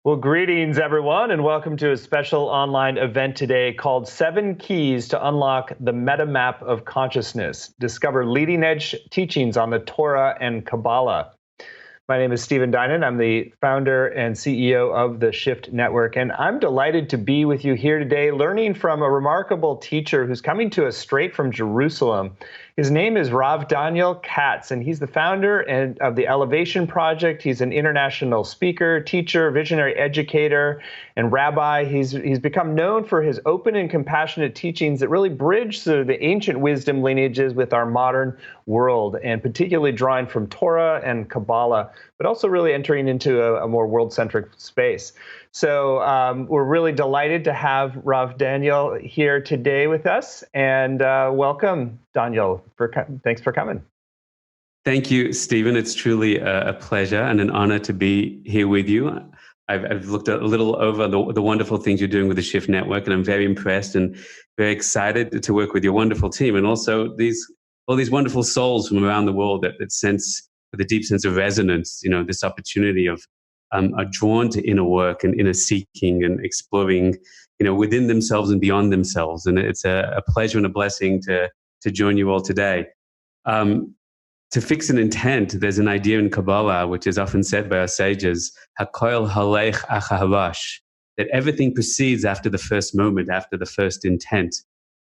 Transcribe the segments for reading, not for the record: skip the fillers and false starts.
Well, greetings, everyone, and welcome to a special online event today called 7 Keys to Unlock the Meta Map of Consciousness. Discover leading edge teachings on the Torah and Kabbalah. My name is Stephen Dinan. I'm the founder and CEO of the Shift Network, and I'm delighted to be with you here today, learning from a remarkable teacher who's coming to us straight from Jerusalem. His name is Doniel Katz, and he's the founder of the Elevation Project. He's an international speaker, teacher, visionary educator, and rabbi. He's become known for his open and compassionate teachings that really bridge the ancient wisdom lineages with our modern world, and particularly drawing from Torah and Kabbalah, but also really entering into a more world-centric space. So we're really delighted to have Rav Doniel here today with us, and welcome, Doniel. Thanks for coming. Thank you, Stephen. It's truly a pleasure and an honor to be here with you. I've looked a little over the wonderful things you're doing with the Shift Network, and I'm very impressed and very excited to work with your wonderful team, and also all these wonderful souls from around the world that sense with a deep sense of resonance, this opportunity of are drawn to inner work and inner seeking and exploring, within themselves and beyond themselves. And it's a pleasure and a blessing to join you all today. To fix an intent, there's an idea in Kabbalah, which is often said by our sages, Hakoil halech achahavash, that everything proceeds after the first moment, after the first intent.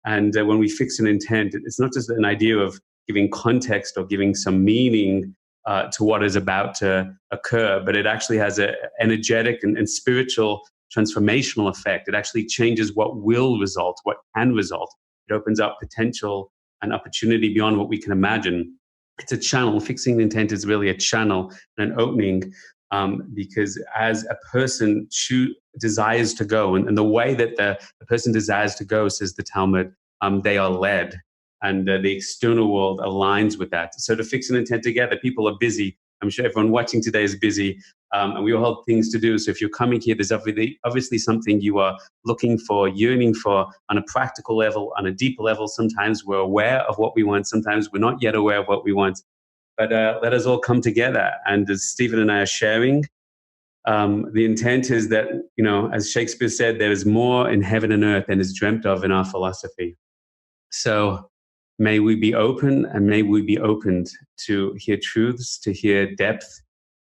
And when we fix an intent, it's not just an idea of giving context or giving some meaning to what is about to occur, but it actually has an energetic and spiritual transformational effect. It actually changes what will result, what can result. It opens up potential and opportunity beyond what we can imagine. It's a channel. Fixing the intent is really a channel and an opening, because as a person desires to go, and the way that the person desires to go, says the Talmud, they are led. And the external world aligns with that. So to fix an intent together, people are busy. I'm sure everyone watching today is busy, and we all have things to do. So if you're coming here, there's obviously something you are looking for, yearning for on a practical level, on a deeper level. Sometimes we're aware of what we want. Sometimes we're not yet aware of what we want. But let us all come together. And as Stephen and I are sharing, the intent is that, as Shakespeare said, there is more in heaven and earth than is dreamt of in our philosophy. So may we be open, and may we be opened to hear truths, to hear depth,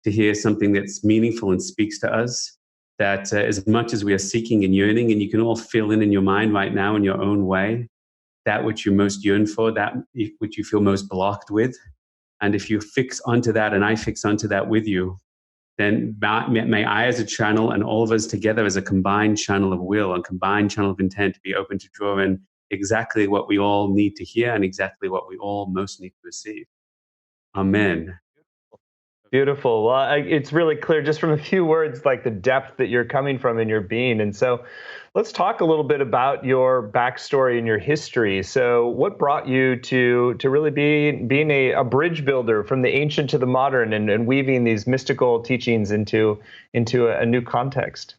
to hear something that's meaningful and speaks to us, that as much as we are seeking and yearning, and you can all fill in your mind right now in your own way, that which you most yearn for, that which you feel most blocked with. And if you fix onto that, and I fix onto that with you, then may I as a channel, and all of us together as a combined channel of will and combined channel of intent, be open to draw in exactly what we all need to hear and exactly what we all most need to receive. Amen. Beautiful. Well, it's really clear just from a few words, like the depth that you're coming from in your being. And so let's talk a little bit about your backstory and your history. So what brought you to really being a bridge builder from the ancient to the modern, and weaving these mystical teachings into a new context?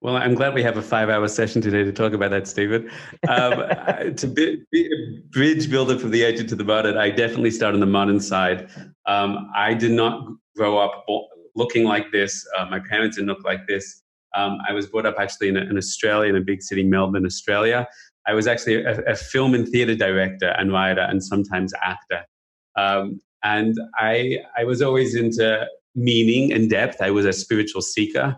Well, I'm glad we have a 5-hour session today to talk about that, Stephen. To be a bridge builder from the ancient to the modern, I definitely start on the modern side. I did not grow up looking like this. My parents didn't look like this. I was brought up actually in Australia, in a big city, Melbourne, Australia. I was actually a film and theater director and writer and sometimes actor. And I was always into meaning and depth. I was a spiritual seeker.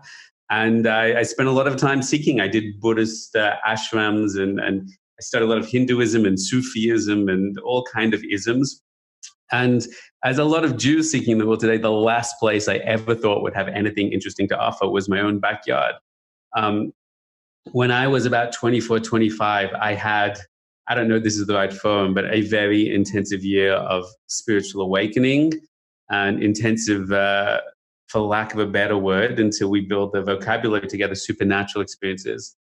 And I spent a lot of time seeking. I did Buddhist ashrams, and I studied a lot of Hinduism and Sufism and all kind of isms. And as a lot of Jews seeking the world today, the last place I ever thought would have anything interesting to offer was my own backyard. When I was about 24, 25, I had, I don't know if this is the right forum, but a very intensive year of spiritual awakening and intensive, for lack of a better word, until we build the vocabulary together, supernatural experiences.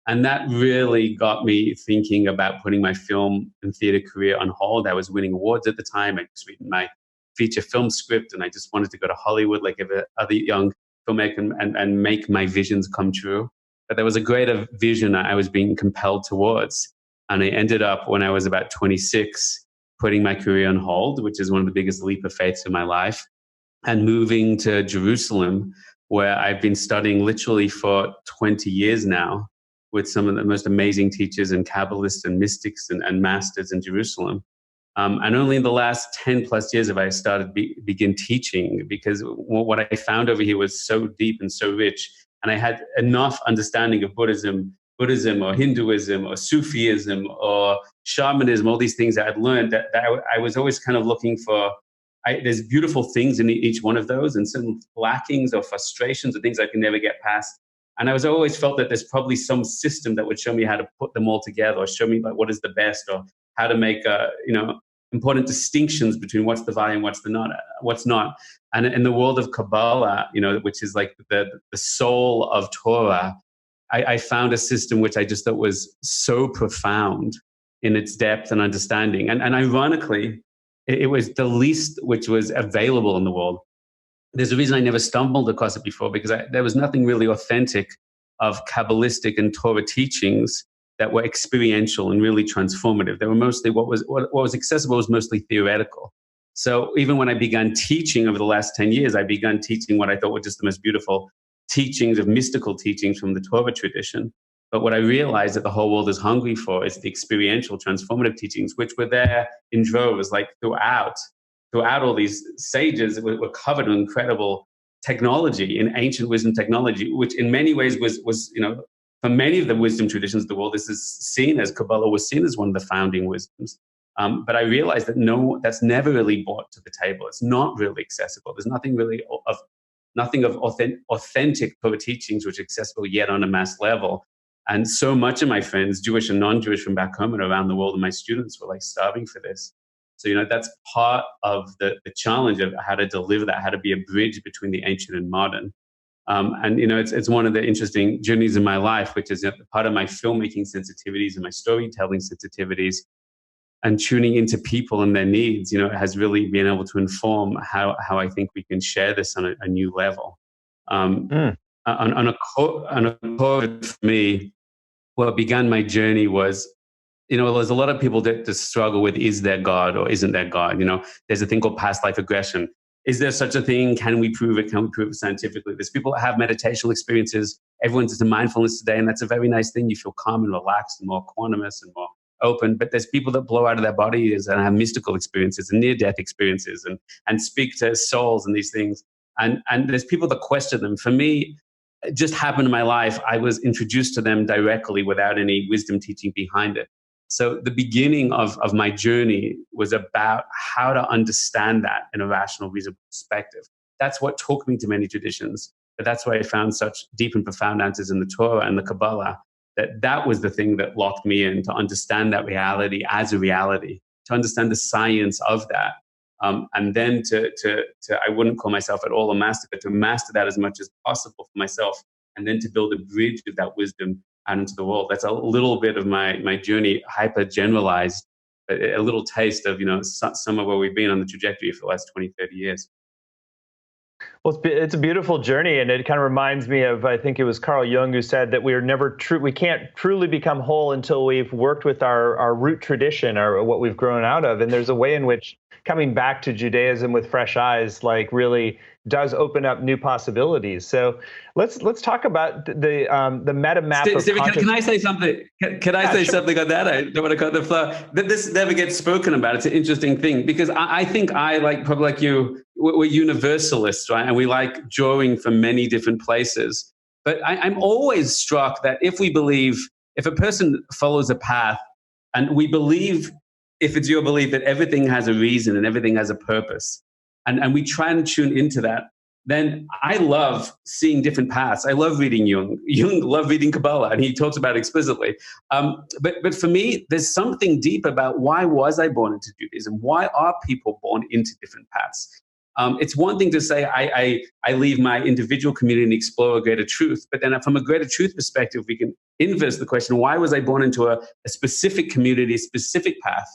And that really got me thinking about putting my film and theater career on hold. I was winning awards at the time. I just written my feature film script, and I just wanted to go to Hollywood like every other young filmmaker and make my visions come true. But there was a greater vision I was being compelled towards. And I ended up, when I was about 26, putting my career on hold, which is one of the biggest leap of faith in my life, and moving to Jerusalem, where I've been studying literally for 20 years now with some of the most amazing teachers and Kabbalists and mystics and masters in Jerusalem. And only in the last 10 plus years have I started begin teaching, because what I found over here was so deep and so rich. And I had enough understanding of Buddhism or Hinduism or Sufism or shamanism, all these things that I'd learned, that I was always kind of looking for. There's beautiful things in each one of those, and some lackings or frustrations or things I can never get past. And I was always felt that there's probably some system that would show me how to put them all together, or show me like what is the best, or how to make important distinctions between what's the value and what's not. And in the world of Kabbalah, which is like the soul of Torah, I found a system which I just thought was so profound in its depth and understanding. And ironically, it was the least which was available in the world. There's a reason I never stumbled across it before, because there was nothing really authentic of Kabbalistic and Torah teachings that were experiential and really transformative. They were mostly what was accessible was mostly theoretical. So even when I began teaching over the last 10 years, I began teaching what I thought were just the most beautiful teachings of mystical teachings from the Torah tradition. But what I realized that the whole world is hungry for is the experiential, transformative teachings, which were there in droves, like throughout all these sages were covered in incredible technology, in ancient wisdom technology, which in many ways was for many of the wisdom traditions of the world, this is seen as, Kabbalah was seen as one of the founding wisdoms. But I realized that that's never really brought to the table. It's not really accessible. There's nothing really of authentic Torah teachings which are accessible yet on a mass level. And so much of my friends, Jewish and non-Jewish from back home and around the world, and my students were like starving for this. So, that's part of the challenge of how to deliver that, how to be a bridge between the ancient and modern. And it's one of the interesting journeys in my life, which is part of my filmmaking sensitivities and my storytelling sensitivities, and tuning into people and their needs. Has really been able to inform how I think we can share this on a new level. On a core for me, what began my journey was, there's a lot of people that struggle with, is there God or isn't there God? There's a thing called past life regression. Is there such a thing? Can we prove it? Can we prove it scientifically? There's people that have meditational experiences. Everyone's into mindfulness today, and that's a very nice thing. You feel calm and relaxed and more quantumous and more open. But there's people that blow out of their bodies and have mystical experiences and near-death experiences and speak to souls and these things. And there's people that question them. For me, it just happened in my life. I was introduced to them directly without any wisdom teaching behind it. So the beginning of my journey was about how to understand that in a rational, reasonable perspective. That's what took me to many traditions. But that's why I found such deep and profound answers in the Torah and the Kabbalah, that was the thing that locked me in, to understand that reality as a reality, to understand the science of that. And then to I wouldn't call myself at all a master, but to master that as much as possible for myself, and then to build a bridge of that wisdom out into the world. That's a little bit of my journey, hyper generalized, but a little taste of some of where we've been on the trajectory for the last 20, 30 years. Well, it's a beautiful journey, and it kind of reminds me of, I think it was Carl Jung who said that we can't truly become whole until we've worked with our root tradition, or what we've grown out of. And there's a way in which coming back to Judaism with fresh eyes, like, really does open up new possibilities. So let's talk about the meta map. Stephen, can I say something? Can I say something on that? I don't want to cut the flow. This never gets spoken about. It's an interesting thing, because I think probably like you, we're universalists, right? And we like drawing from many different places. But I'm always struck that if a person follows a path, and we believe, if it's your belief that everything has a reason and everything has a purpose, and we try and tune into that, then I love seeing different paths. I love reading Jung. Jung loved reading Kabbalah, and he talks about it explicitly. But for me, there's something deep about, why was I born into Judaism? Why are people born into different paths? It's one thing to say, I leave my individual community and explore a greater truth. But then from a greater truth perspective, we can inverse the question, why was I born into a specific community, a specific path?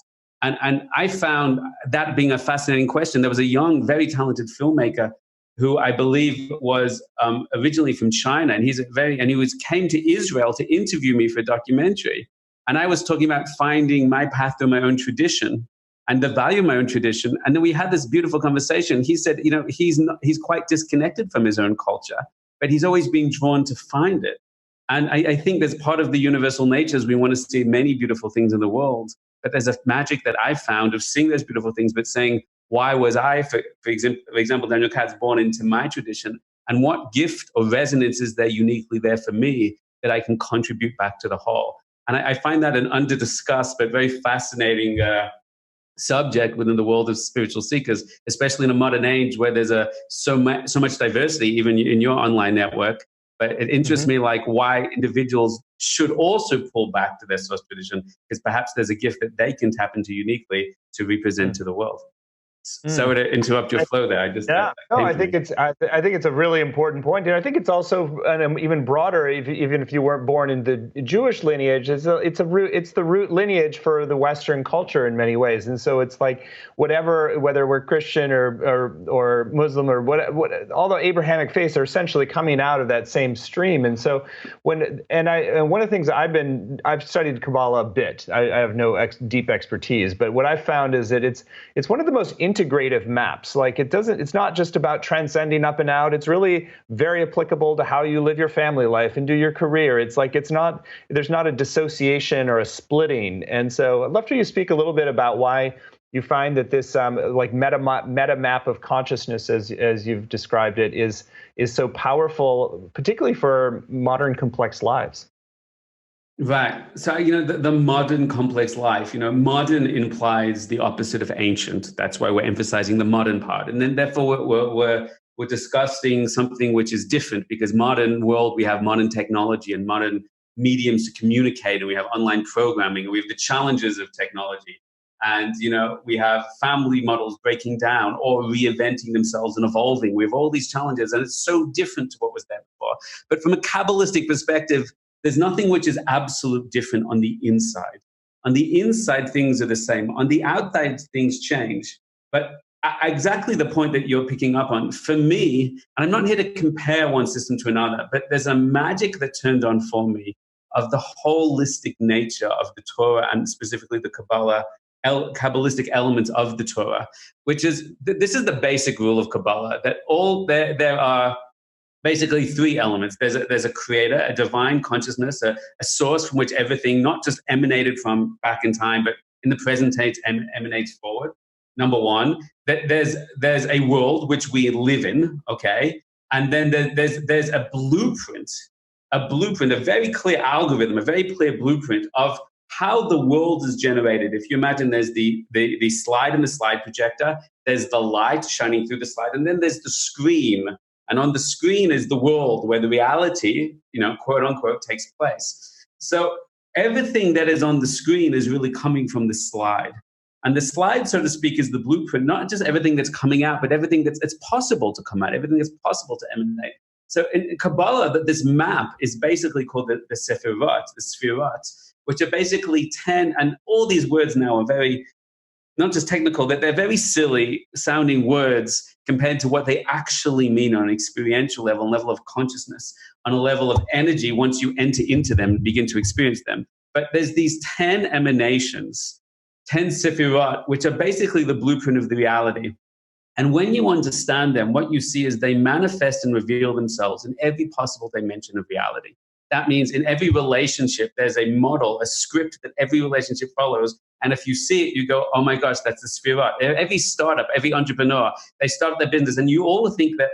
And I found that being a fascinating question. There was a young, very talented filmmaker who I believe was originally from China, and he came to Israel to interview me for a documentary. And I was talking about finding my path through my own tradition and the value of my own tradition. And then we had this beautiful conversation. He said, he's quite disconnected from his own culture. but he's always being drawn to find it. And I think there's part of the universal natures. We want to see many beautiful things in the world, but there's a magic that I found of seeing those beautiful things, but saying, why was I, for example, Daniel Katz, born into my tradition? And what gift or resonance is there uniquely there for me that I can contribute back to the whole? And I find that an under-discussed but very fascinating subject within the world of spiritual seekers, especially in a modern age where there's so much diversity, even in your online network. But it interests me, like, why individuals should also pull back to their source tradition, because perhaps there's a gift that they can tap into uniquely to represent to the world. So to interrupt your flow there, I think it's a really important point, and I think it's also even broader. Even if you weren't born in the Jewish lineage, it's the root lineage for the Western culture in many ways. And so it's like whether we're Christian or Muslim or what all the Abrahamic faiths are essentially coming out of that same stream. And so one of the things I've studied Kabbalah a bit. I have no deep expertise, but what I've found is that it's one of the most integrative maps. Like it's not just about transcending up and out. It's really very applicable to how you live your family life and do your career. It's like there's not a dissociation or a splitting. And so I'd love for you to speak a little bit about why you find that this like meta map of consciousness, as you've described it, is so powerful, particularly for modern complex lives. Right. So, the modern complex life, modern implies the opposite of ancient. That's why we're emphasizing the modern part. And then therefore we're discussing something which is different, because modern world, we have modern technology and modern mediums to communicate, and we have online programming, and we have the challenges of technology. And, we have family models breaking down or reinventing themselves and evolving. We have all these challenges, and it's so different to what was there before. But from a Kabbalistic perspective, there's nothing which is absolute different on the inside. On the inside, things are the same. On the outside, things change. But exactly the point that you're picking up on, for me, and I'm not here to compare one system to another, but there's a magic that turned on for me of the holistic nature of the Torah, and specifically the Kabbalistic elements of the Torah, which is, this is the basic rule of Kabbalah, that there are basically three elements. There's a creator, a divine consciousness, a source from which everything not just emanated from back in time, but in the present tense emanates forward. Number one, that there's a world which we live in, okay? And then there's a blueprint, a very clear algorithm, a very clear blueprint of how the world is generated. If you imagine there's the slide and the slide projector, there's the light shining through the slide, and then there's the screen. And on the screen is the world where the reality, quote unquote, takes place. So everything that is on the screen is really coming from the slide. And the slide, so to speak, is the blueprint, not just everything that's coming out, but everything it's possible to come out, everything that's possible to emanate. So in Kabbalah, this map is basically called the Sefirot, which are basically 10, and all these words now are very, not just technical, that they're very silly sounding words compared to what they actually mean on an experiential level of consciousness, on a level of energy once you enter into them and begin to experience them. But there's these 10 emanations, 10 Sefirot, which are basically the blueprint of the reality. And when you understand them, what you see is they manifest and reveal themselves in every possible dimension of reality. That means in every relationship, there's a model, a script that every relationship follows. And if you see it, you go, oh my gosh, that's the Sefirot. Every startup, every entrepreneur, they start their business, and you all think that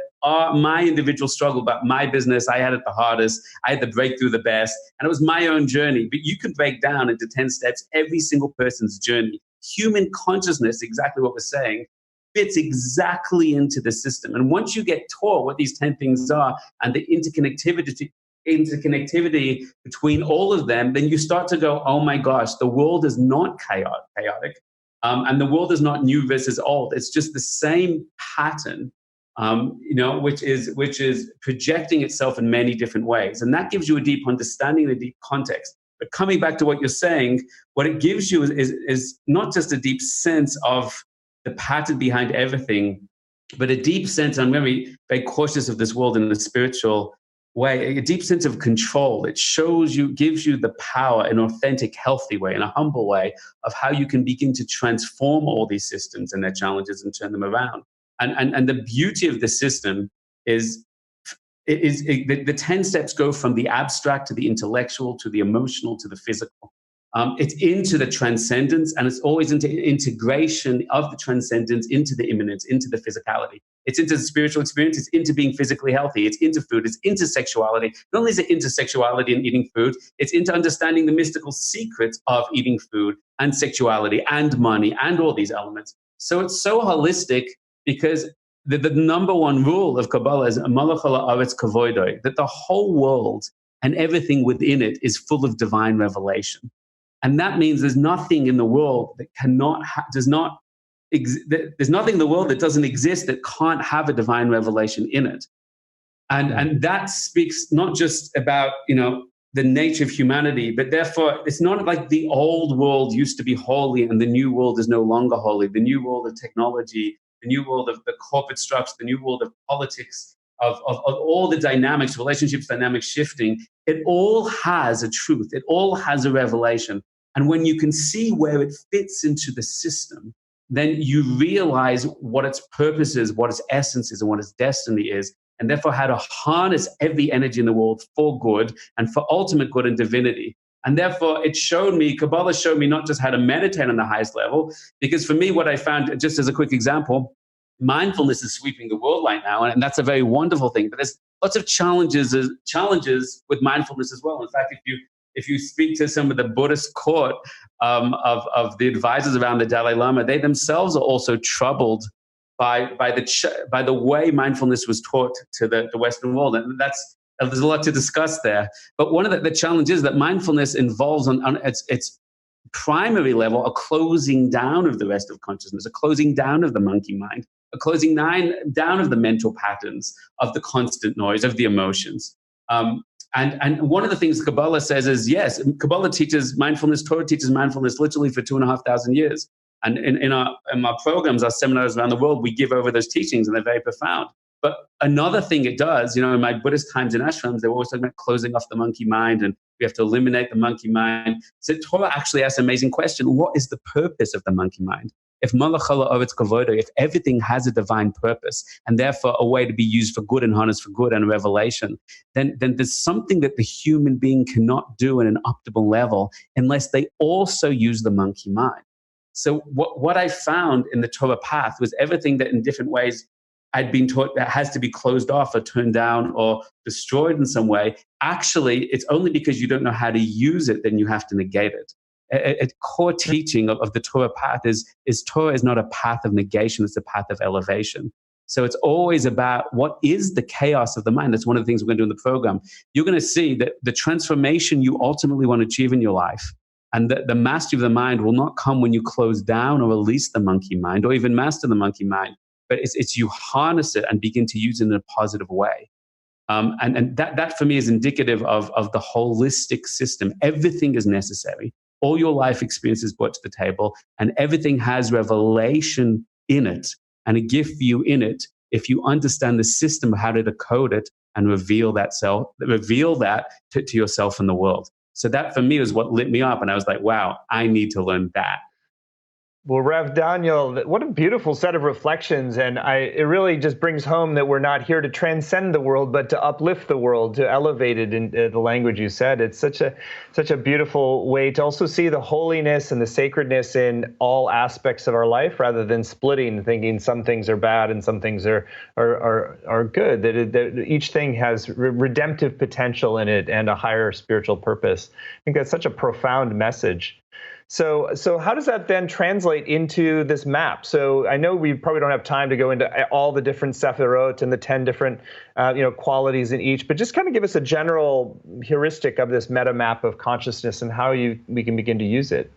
my individual struggle about my business, I had it the hardest, I had to break through the best, and it was my own journey. But you could break down into 10 steps every single person's journey. Human consciousness, exactly what we're saying, fits exactly into the system. And once you get taught what these 10 things are and the interconnectivity between all of them, then you start to go, oh my gosh, the world is not chaotic. And the world is not new versus old. It's just the same pattern, which is projecting itself in many different ways. And that gives you a deep understanding and a deep context. But coming back to what you're saying, what it gives you is not just a deep sense of the pattern behind everything, but a deep sense, and I'm very, very cautious of this world in a spiritual way, a deep sense of control. It gives you the power in an authentic, healthy way, in a humble way, of how you can begin to transform all these systems and their challenges and turn them around. And the beauty of the system is the 10 steps go from the abstract to the intellectual to the emotional to the physical. It's into the transcendence, and it's always into integration of the transcendence into the immanence, into the physicality. It's into the spiritual experience. It's into being physically healthy. It's into food. It's into sexuality. Not only is it into sexuality and eating food, it's into understanding the mystical secrets of eating food and sexuality and money and all these elements. So it's so holistic because the number one rule of Kabbalah is Malach ha'aretz kavoidoi, that the whole world and everything within it is full of divine revelation. And that means there's nothing in the world that there's nothing in the world that doesn't exist that can't have a divine revelation in it. And that speaks not just about, the nature of humanity, but therefore it's not like the old world used to be holy and the new world is no longer holy. The new world of technology, the new world of the corporate structure, the new world of politics, of all the dynamics, relationships, dynamics shifting, it all has a truth. It all has a revelation. And when you can see where it fits into the system, then you realize what its purpose is, what its essence is, and what its destiny is, and therefore how to harness every energy in the world for good and for ultimate good and divinity. And therefore, Kabbalah showed me not just how to meditate on the highest level, because for me, what I found, just as a quick example, mindfulness is sweeping the world right now, and that's a very wonderful thing. But there's lots of challenges with mindfulness as well. In fact, if you speak to some of the Buddhist court of the advisors around the Dalai Lama, they themselves are also troubled by the way mindfulness was taught to the Western world, and there's a lot to discuss there. But one of the challenges that mindfulness involves on its primary level a closing down of the rest of consciousness, a closing down of the monkey mind, a closing down of the mental patterns, of the constant noise, of the emotions. And one of the things Kabbalah says is, yes, Kabbalah teaches mindfulness, Torah teaches mindfulness literally for 2,500 years. And in our programs, our seminars around the world, we give over those teachings, and they're very profound. But another thing it does, in my Buddhist times in ashrams, they were always talking about closing off the monkey mind, and we have to eliminate the monkey mind. So Torah actually asks an amazing question: what is the purpose of the monkey mind? If Malach ha'aretz kavodo, if everything has a divine purpose and therefore a way to be used for good and harnessed for good and revelation, then there's something that the human being cannot do in an optimal level unless they also use the monkey mind. So what I found in the Torah path was everything that in different ways I'd been taught that has to be closed off or turned down or destroyed in some way. Actually, it's only because you don't know how to use it, then you have to negate it. A core teaching of the Torah path is Torah is not a path of negation, it's a path of elevation. So it's always about what is the chaos of the mind. That's one of the things we're going to do in the program. You're going to see that the transformation you ultimately want to achieve in your life and the mastery of the mind will not come when you close down or release the monkey mind or even master the monkey mind, but it's you harness it and begin to use it in a positive way. And that for me is indicative of the holistic system. Everything is necessary. All your life experience is brought to the table, and everything has revelation in it and a gift for you in it if you understand the system of how to decode it and reveal that to yourself and the world. So that for me was what lit me up, and I was like, wow, I need to learn that. Well, Rev Doniel, what a beautiful set of reflections. And it really just brings home that we're not here to transcend the world, but to uplift the world, to elevate it in the language you said. It's such a beautiful way to also see the holiness and the sacredness in all aspects of our life, rather than splitting, thinking some things are bad and some things are good. That each thing has redemptive potential in it and a higher spiritual purpose. I think that's such a profound message. So how does that then translate into this map? So I know we probably don't have time to go into all the different sephirot and the 10 different qualities in each, but just kind of give us a general heuristic of this meta map of consciousness and how we can begin to use it.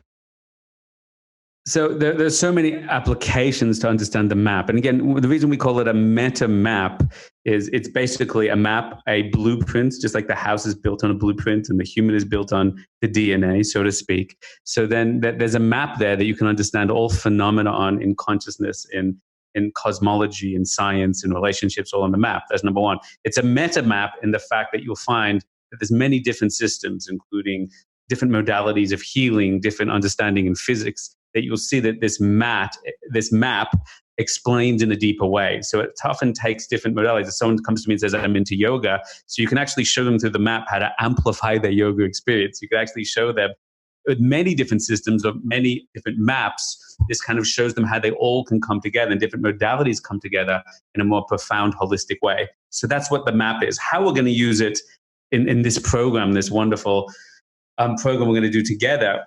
So there's so many applications to understand the map. And again, the reason we call it a meta map is it's basically a map, a blueprint, just like the house is built on a blueprint and the human is built on the DNA, so to speak. So then there's a map there that you can understand all phenomena on in consciousness, in cosmology, in science, in relationships, all on the map. That's number one. It's a meta map in the fact that you'll find that there's many different systems, including different modalities of healing, different understanding in physics, that you'll see that this map explained in a deeper way. So it often takes different modalities. If someone comes to me and says, I'm into yoga, so you can actually show them through the map how to amplify their yoga experience. You can actually show them with many different systems of many different maps. This kind of shows them how they all can come together and different modalities come together in a more profound, holistic way. So that's what the map is. How we're going to use it in this program, this wonderful program we're going to do together,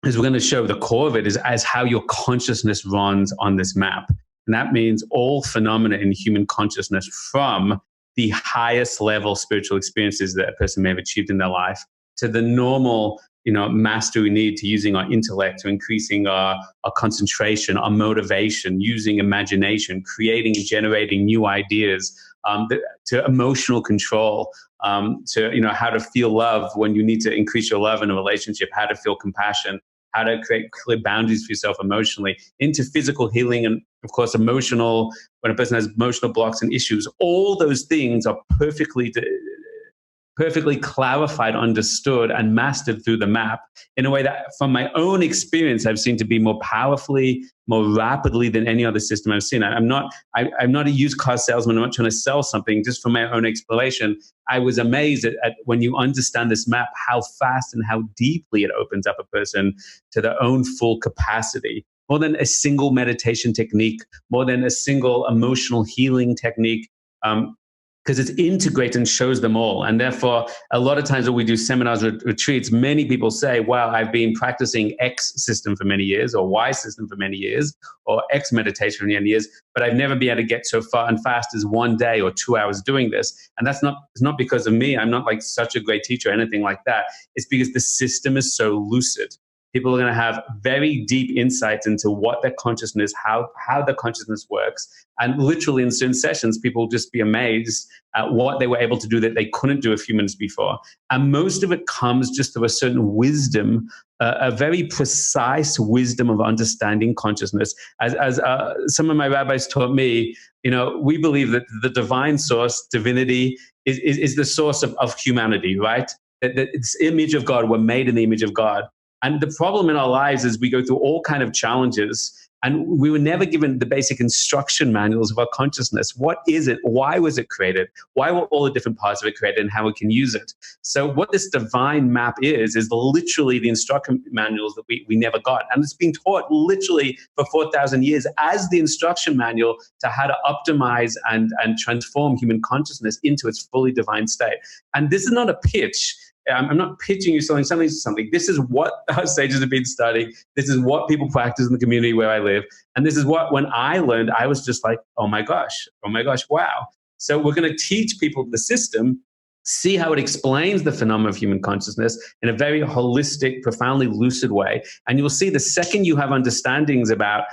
is we're going to show the core of it is as how your consciousness runs on this map. And that means all phenomena in human consciousness, from the highest level spiritual experiences that a person may have achieved in their life to the normal, mastery we need to using our intellect, to increasing our concentration, our motivation, using imagination, creating and generating new ideas, to emotional control, to how to feel love when you need to increase your love in a relationship, how to feel compassion, how to create clear boundaries for yourself emotionally, into physical healing, and of course emotional, when a person has emotional blocks and issues. All those things are perfectly clarified, understood, and mastered through the map in a way that, from my own experience, I've seen to be more powerfully, more rapidly than any other system I've seen. I'm not a used car salesman. I'm not trying to sell something. Just from my own exploration, I was amazed at when you understand this map, how fast and how deeply it opens up a person to their own full capacity. More than a single meditation technique, more than a single emotional healing technique. Because it's integrated and shows them all. And therefore, a lot of times when we do seminars or retreats, many people say, wow, I've been practicing X system for many years, or Y system for many years, or X meditation for many years, but I've never been able to get so far and fast as 1 day or 2 hours doing this. And it's not because of me. I'm not like such a great teacher or anything like that. It's because the system is so lucid. People are going to have very deep insights into what their consciousness, how their consciousness works. And literally in certain sessions, people will just be amazed at what they were able to do that they couldn't do a few minutes before. And most of it comes just through a certain wisdom, a very precise wisdom of understanding consciousness. As some of my rabbis taught me, we believe that the divine source, divinity, is the source of humanity, right? That it's image of God. We're made in the image of God. And the problem in our lives is we go through all kind of challenges, and we were never given the basic instruction manuals of our consciousness. What is it? Why was it created? Why were all the different parts of it created, and how we can use it? So what this divine map is literally the instruction manuals that we never got. And it's being taught literally for 4,000 years as the instruction manual to how to optimize and transform human consciousness into its fully divine state. And this is not a pitch. I'm not pitching you selling something. This is what our sages have been studying. This is what people practice in the community where I live. And this is what, when I learned, I was just like, oh my gosh, wow. So we're going to teach people the system, see how it explains the phenomena of human consciousness in a very holistic, profoundly lucid way. And you'll see the second you have understandings about,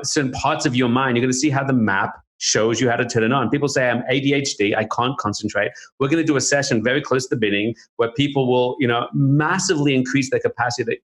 certain parts of your mind, you're going to see how the map shows you how to turn it on. People say, I'm ADHD, I can't concentrate. We're going to do a session very close to the beginning where people will, massively increase their capacity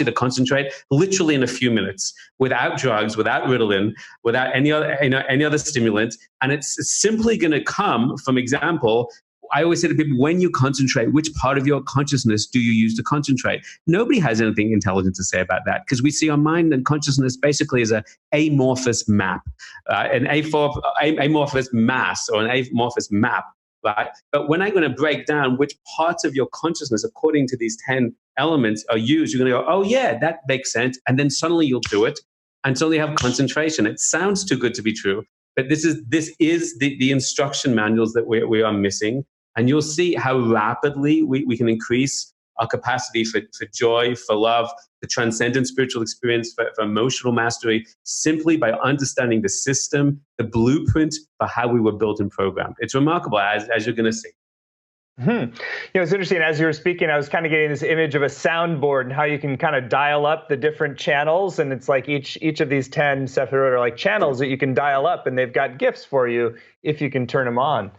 to concentrate literally in a few minutes, without drugs, without Ritalin, without any other stimulant. And it's simply going to come from example. I always say to people, when you concentrate, which part of your consciousness do you use to concentrate? Nobody has anything intelligent to say about that, because we see our mind and consciousness basically as an amorphous map, an amorphous mass, or an amorphous map, right? But when I'm going to break down which parts of your consciousness, according to these 10 elements, are used, you're going to go, oh yeah, that makes sense. And then suddenly you'll do it, and suddenly you have concentration. It sounds too good to be true, but this is the instruction manuals that we are missing. And you'll see how rapidly we can increase our capacity for joy, for love, for transcendent spiritual experience, for emotional mastery, simply by understanding the system, the blueprint for how we were built and programmed. It's remarkable, as you're going to see. It's interesting. As you were speaking, I was kind of getting this image of a soundboard and how you can kind of dial up the different channels. And it's like each of these 10 sephirot are like channels that you can dial up, and they've got gifts for you if you can turn them on.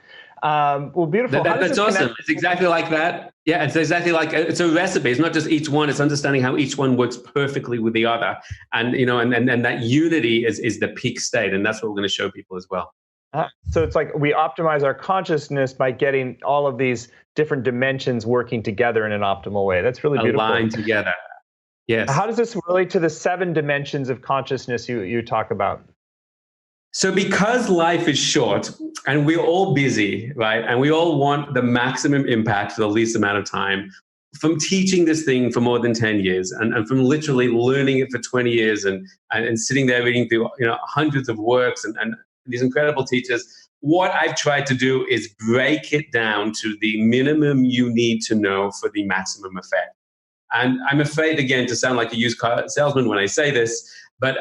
Well, beautiful. That's awesome. It's exactly like that. Yeah, it's exactly like, it's a recipe. It's not just each one. It's understanding how each one works perfectly with the other. And, and that unity is the peak state. And that's what we're going to show people as well. So it's like we optimize our consciousness by getting all of these different dimensions working together in an optimal way. That's really beautiful. Aligned together. Yes. How does this relate to the 7 dimensions of consciousness you talk about? So because life is short and we're all busy, right? And we all want the maximum impact for the least amount of time, from teaching this thing for more than 10 years and from literally learning it for 20 years and sitting there reading through hundreds of works and these incredible teachers, what I've tried to do is break it down to the minimum you need to know for the maximum effect. And I'm afraid, again, to sound like a used car salesman when I say this, but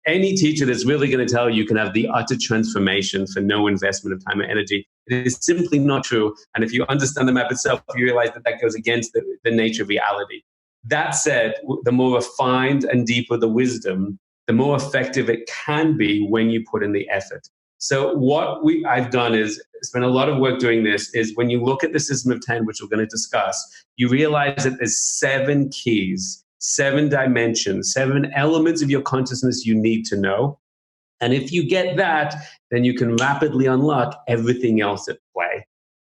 any teacher that's really going to tell you can have the utter transformation for no investment of time or energy, it is simply not true. And if you understand the map itself, you realize that that goes against the nature of reality. That said, the more refined and deeper the wisdom, the more effective it can be when you put in the effort. So what I've done is spent a lot of work doing this, is when you look at the system of 10, which we're going to discuss, you realize that there's 7 keys, 7 dimensions, 7 elements of your consciousness you need to know. And if you get that, then you can rapidly unlock everything else at play.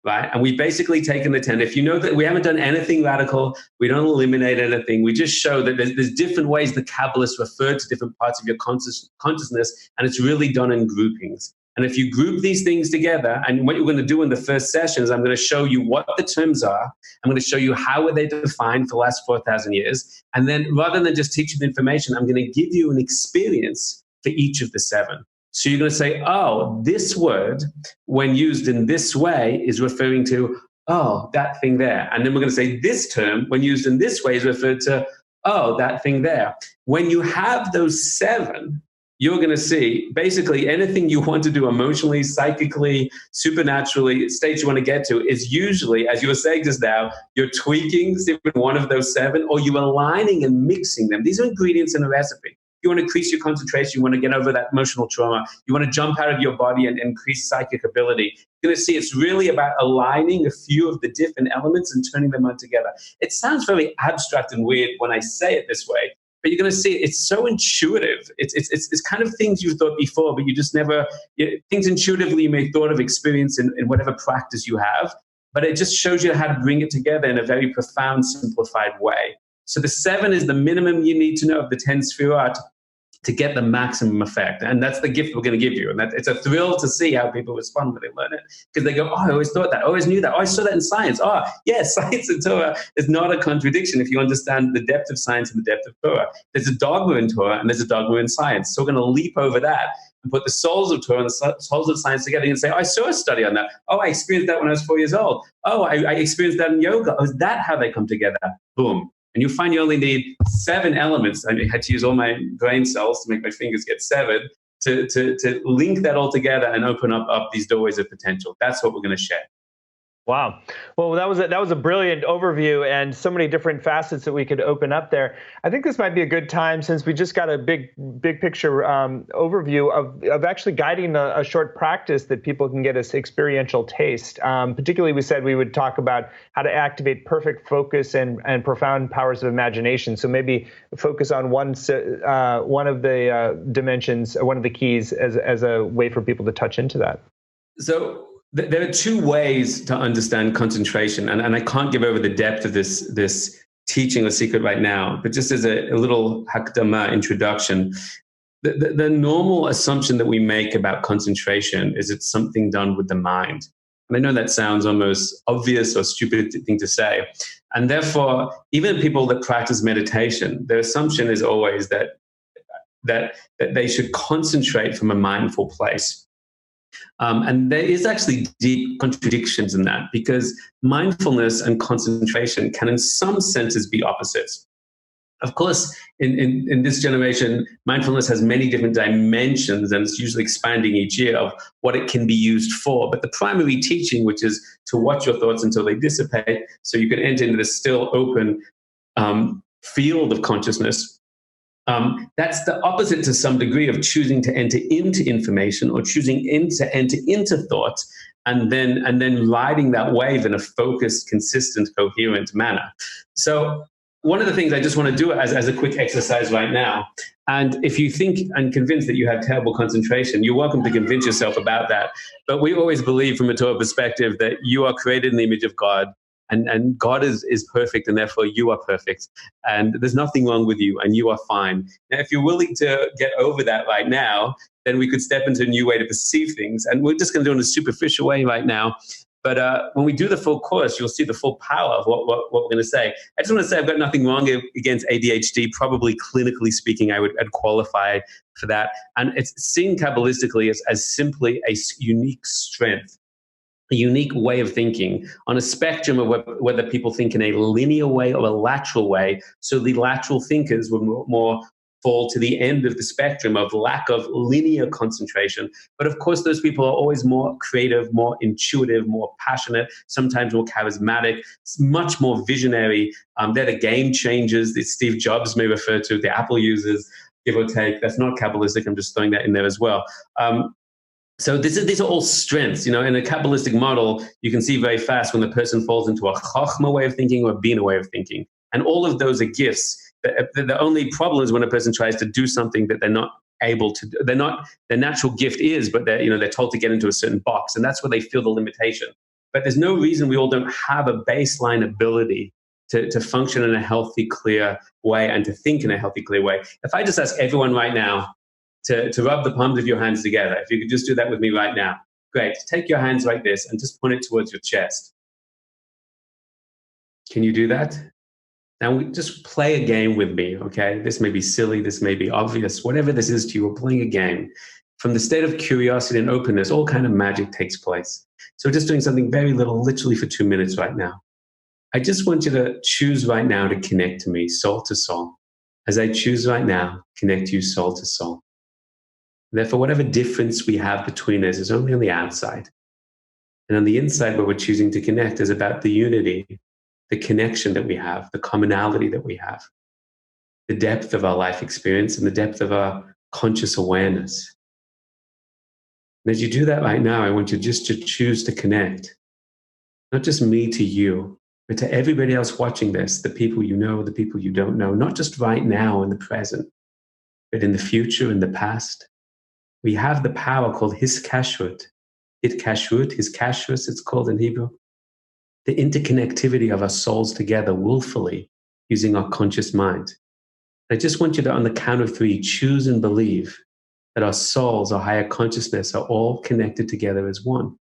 Right? And we've basically taken the 10. If you know that we haven't done anything radical, we don't eliminate anything. We just show that there's different ways the Kabbalists refer to different parts of your consciousness, and it's really done in groupings. And if you group these things together, and what you're going to do in the first session is I'm going to show you what the terms are. I'm going to show you how are they defined for the last 4,000 years. And then rather than just teaching the information, I'm going to give you an experience for each of the 7. So you're going to say, oh, this word, when used in this way, is referring to, oh, that thing there. And then we're going to say this term, when used in this way, is referred to, oh, that thing there. When you have those 7, you're going to see basically anything you want to do emotionally, psychically, supernaturally, states you want to get to is usually, as you were saying just now, you're tweaking one of those 7, or you're aligning and mixing them. These are ingredients in a recipe. You want to increase your concentration, you want to get over that emotional trauma, you want to jump out of your body and increase psychic ability. You're going to see it's really about aligning a few of the different elements and turning them on together. It sounds very abstract and weird when I say it this way, but you're going to see it's so intuitive. It's kind of things you've thought before, but you just never, things intuitively you may have thought of experience in whatever practice you have, but it just shows you how to bring it together in a very profound, simplified way. So the 7 is the minimum you need to know of the 10 Sefirot to get the maximum effect. And that's the gift we're going to give you. And it's a thrill to see how people respond when they learn it. Because they go, oh, I always thought that. I always knew that. Oh, I saw that in science. Oh, yes, science and Torah is not a contradiction if you understand the depth of science and the depth of Torah. There's a dogma in Torah and there's a dogma in science. So we're going to leap over that and put the souls of Torah and the souls of science together and say, oh, I saw a study on that. Oh, I experienced that when I was 4 years old. Oh, I experienced that in yoga. Oh, is that how they come together? Boom. And you find you only need 7 elements. I had to use all my brain cells to make my fingers get 7 to link that all together and open up these doorways of potential. That's what we're going to share. Wow. Well, that was a brilliant overview and so many different facets that we could open up there. I think this might be a good time, since we just got a big picture overview of actually guiding a short practice that people can get an experiential taste. Particularly, we said we would talk about how to activate perfect focus and profound powers of imagination. So maybe focus on one of the dimensions, one of the keys as a way for people to touch into that. So there are 2 ways to understand concentration, and I can't give over the depth of this teaching or secret right now, but just as a little hakdama introduction, the normal assumption that we make about concentration is it's something done with the mind. And I know that sounds almost obvious or stupid thing to say. And therefore, even people that practice meditation, their assumption is always that they should concentrate from a mindful place. And there is actually deep contradictions in that, because mindfulness and concentration can in some senses be opposites. Of course, in this generation, mindfulness has many different dimensions, and it's usually expanding each year of what it can be used for. But the primary teaching, which is to watch your thoughts until they dissipate, so you can enter into this still open field of consciousness, that's the opposite to some degree of choosing to enter into information or choosing to enter into thought and then riding that wave in a focused, consistent, coherent manner. So one of the things I just want to do as a quick exercise right now, and if you think and convinced that you have terrible concentration, you're welcome to convince yourself about that. But we always believe from a Torah perspective that you are created in the image of God. and God is perfect, and therefore you are perfect, and there's nothing wrong with you, and you are fine. Now, if you're willing to get over that right now, then we could step into a new way to perceive things. And we're just going to do it in a superficial way right now. But when we do the full course, you'll see the full power of what we're going to say. I just want to say I've got nothing wrong against ADHD. Probably clinically speaking, I'd qualify for that. And it's seen Kabbalistically as simply a unique strength, a unique way of thinking on a spectrum of whether people think in a linear way or a lateral way. So the lateral thinkers would more fall to the end of the spectrum of lack of linear concentration. But of course, those people are always more creative, more intuitive, more passionate, sometimes more charismatic, much more visionary. They're the game changers that Steve Jobs may refer to, the Apple users, give or take. That's not Kabbalistic. I'm just throwing that in there as well. So these are all strengths. In a Kabbalistic model, you can see very fast when the person falls into a Chochma way of thinking or a Bina way of thinking. And all of those are gifts. The only problem is when a person tries to do something that they're not able to do. Their natural gift is, but they're told to get into a certain box. And that's where they feel the limitation. But there's no reason we all don't have a baseline ability to function in a healthy, clear way and to think in a healthy, clear way. If I just ask everyone right now, to rub the palms of your hands together. If you could just do that with me right now. Great. Take your hands like this and just point it towards your chest. Can you do that? Now, just play a game with me, okay? This may be silly. This may be obvious. Whatever this is to you, we're playing a game. From the state of curiosity and openness, all kind of magic takes place. So we're just doing something very little, literally for 2 minutes right now. I just want you to choose right now to connect to me, soul to soul. As I choose right now, connect you soul to soul. Therefore, whatever difference we have between us is only on the outside. And on the inside, where we're choosing to connect is about the unity, the connection that we have, the commonality that we have, the depth of our life experience and the depth of our conscious awareness. And as you do that right now, I want you just to choose to connect, not just me to you, but to everybody else watching this, the people you know, the people you don't know, not just right now in the present, but in the future, in the past. We have the power called his kashrut, his kashrus, it's called in Hebrew. The interconnectivity of our souls together willfully using our conscious mind. I just want you to, on the count of 3, choose and believe that our souls, our higher consciousness, are all connected together as one.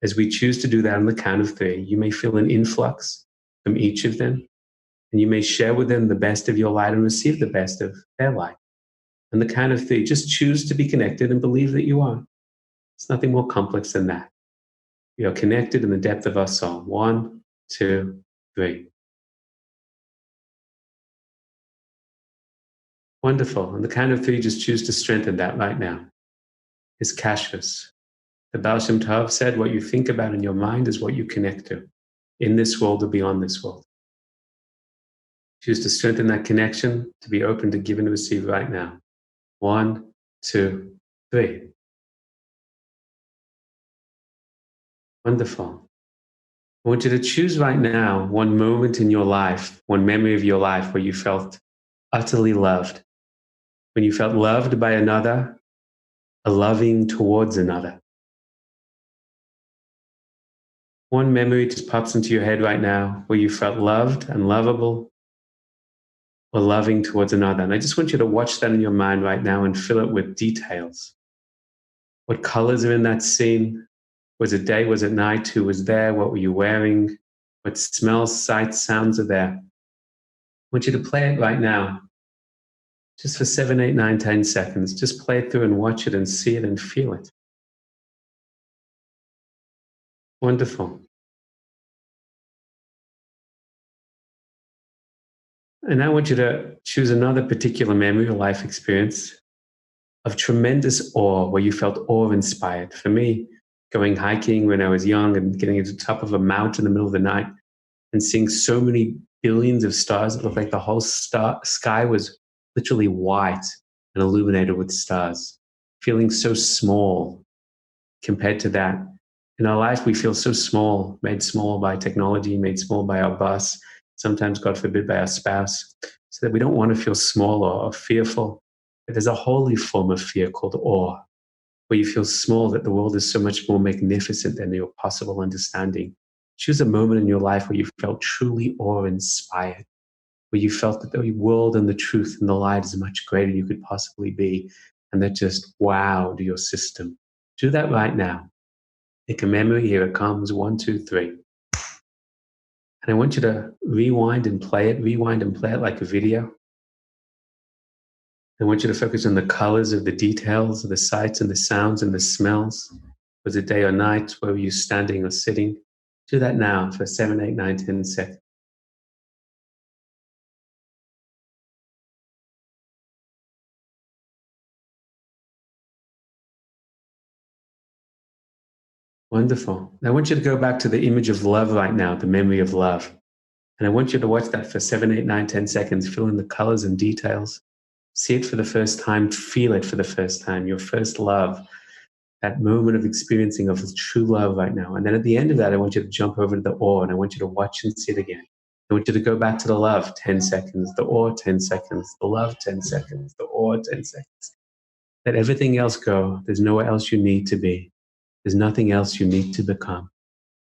As we choose to do that on the count of 3, you may feel an influx from each of them, and you may share with them the best of your light and receive the best of their light. On the count of 3, just choose to be connected and believe that you are. It's nothing more complex than that. We are connected in the depth of our soul. 1, 2, 3. Wonderful. On the count of 3, just choose to strengthen that right now. It's kashrus. The Baal Shem Tov said, what you think about in your mind is what you connect to, in this world or beyond this world. Choose to strengthen that connection, to be open to give and receive right now. 1, 2, 3. Wonderful. I want you to choose right now one moment in your life, one memory of your life where you felt utterly loved. When you felt loved by another, a loving towards another. One memory just pops into your head right now where you felt loved and lovable or loving towards another. And I just want you to watch that in your mind right now and fill it with details. What colors are in that scene? Was it day? Was it night? Who was there? What were you wearing? What smells, sights, sounds are there? I want you to play it right now. Just for 7, 8, 9, 10 seconds. Just play it through and watch it and see it and feel it. Wonderful. And I want you to choose another particular memory or life experience of tremendous awe, where you felt awe-inspired. For me, going hiking when I was young and getting to the top of a mountain in the middle of the night and seeing so many billions of stars, it looked like the whole sky was literally white and illuminated with stars. Feeling so small compared to that. In our life, we feel so small, made small by technology, made small by our boss, sometimes, God forbid, by our spouse, so that we don't want to feel small or fearful. But there's a holy form of fear called awe, where you feel small, that the world is so much more magnificent than your possible understanding. Choose a moment in your life where you felt truly awe-inspired, where you felt that the world and the truth and the light is much greater you could possibly be, and that just wowed your system. Do that right now. Make a memory. Here it comes. 1, 2, 3. And I want you to rewind and play it like a video. I want you to focus on the colors of the details, of the sights and the sounds and the smells. Was it day or night? Where were you standing or sitting? Do that now for 7, 8, 9, 10 seconds. Wonderful. I want you to go back to the image of love right now, the memory of love. And I want you to watch that for 7, 8, 9, 10 seconds. Fill in the colors and details. See it for the first time. Feel it for the first time. Your first love. That moment of experiencing of true love right now. And then at the end of that, I want you to jump over to the awe, and I want you to watch and see it again. I want you to go back to the love, 10 seconds, the awe, 10 seconds, the love, 10 seconds, the awe, 10 seconds. Let everything else go. There's nowhere else you need to be. There's nothing else you need to become.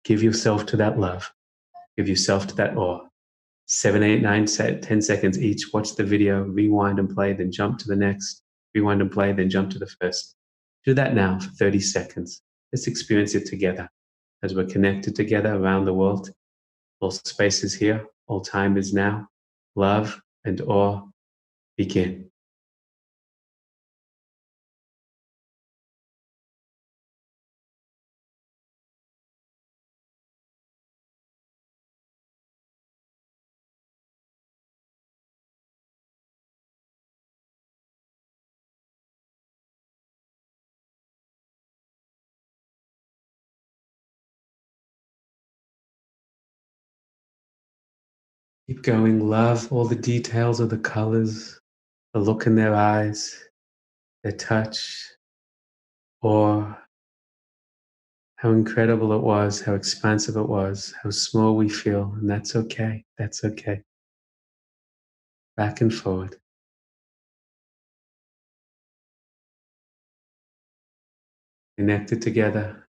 Give yourself to that love. Give yourself to that awe. 7, 8, 9, 10 seconds each. Watch the video, rewind and play, then jump to the next. Rewind and play, then jump to the first. Do that now for 30 seconds. Let's experience it together as we're connected together around the world. All space is here. All time is now. Love and awe begin. Keep going. Love all the details of the colors, the look in their eyes, their touch, or how incredible it was, how expansive it was, how small we feel, and that's okay. That's okay. Back and forward. Connected together.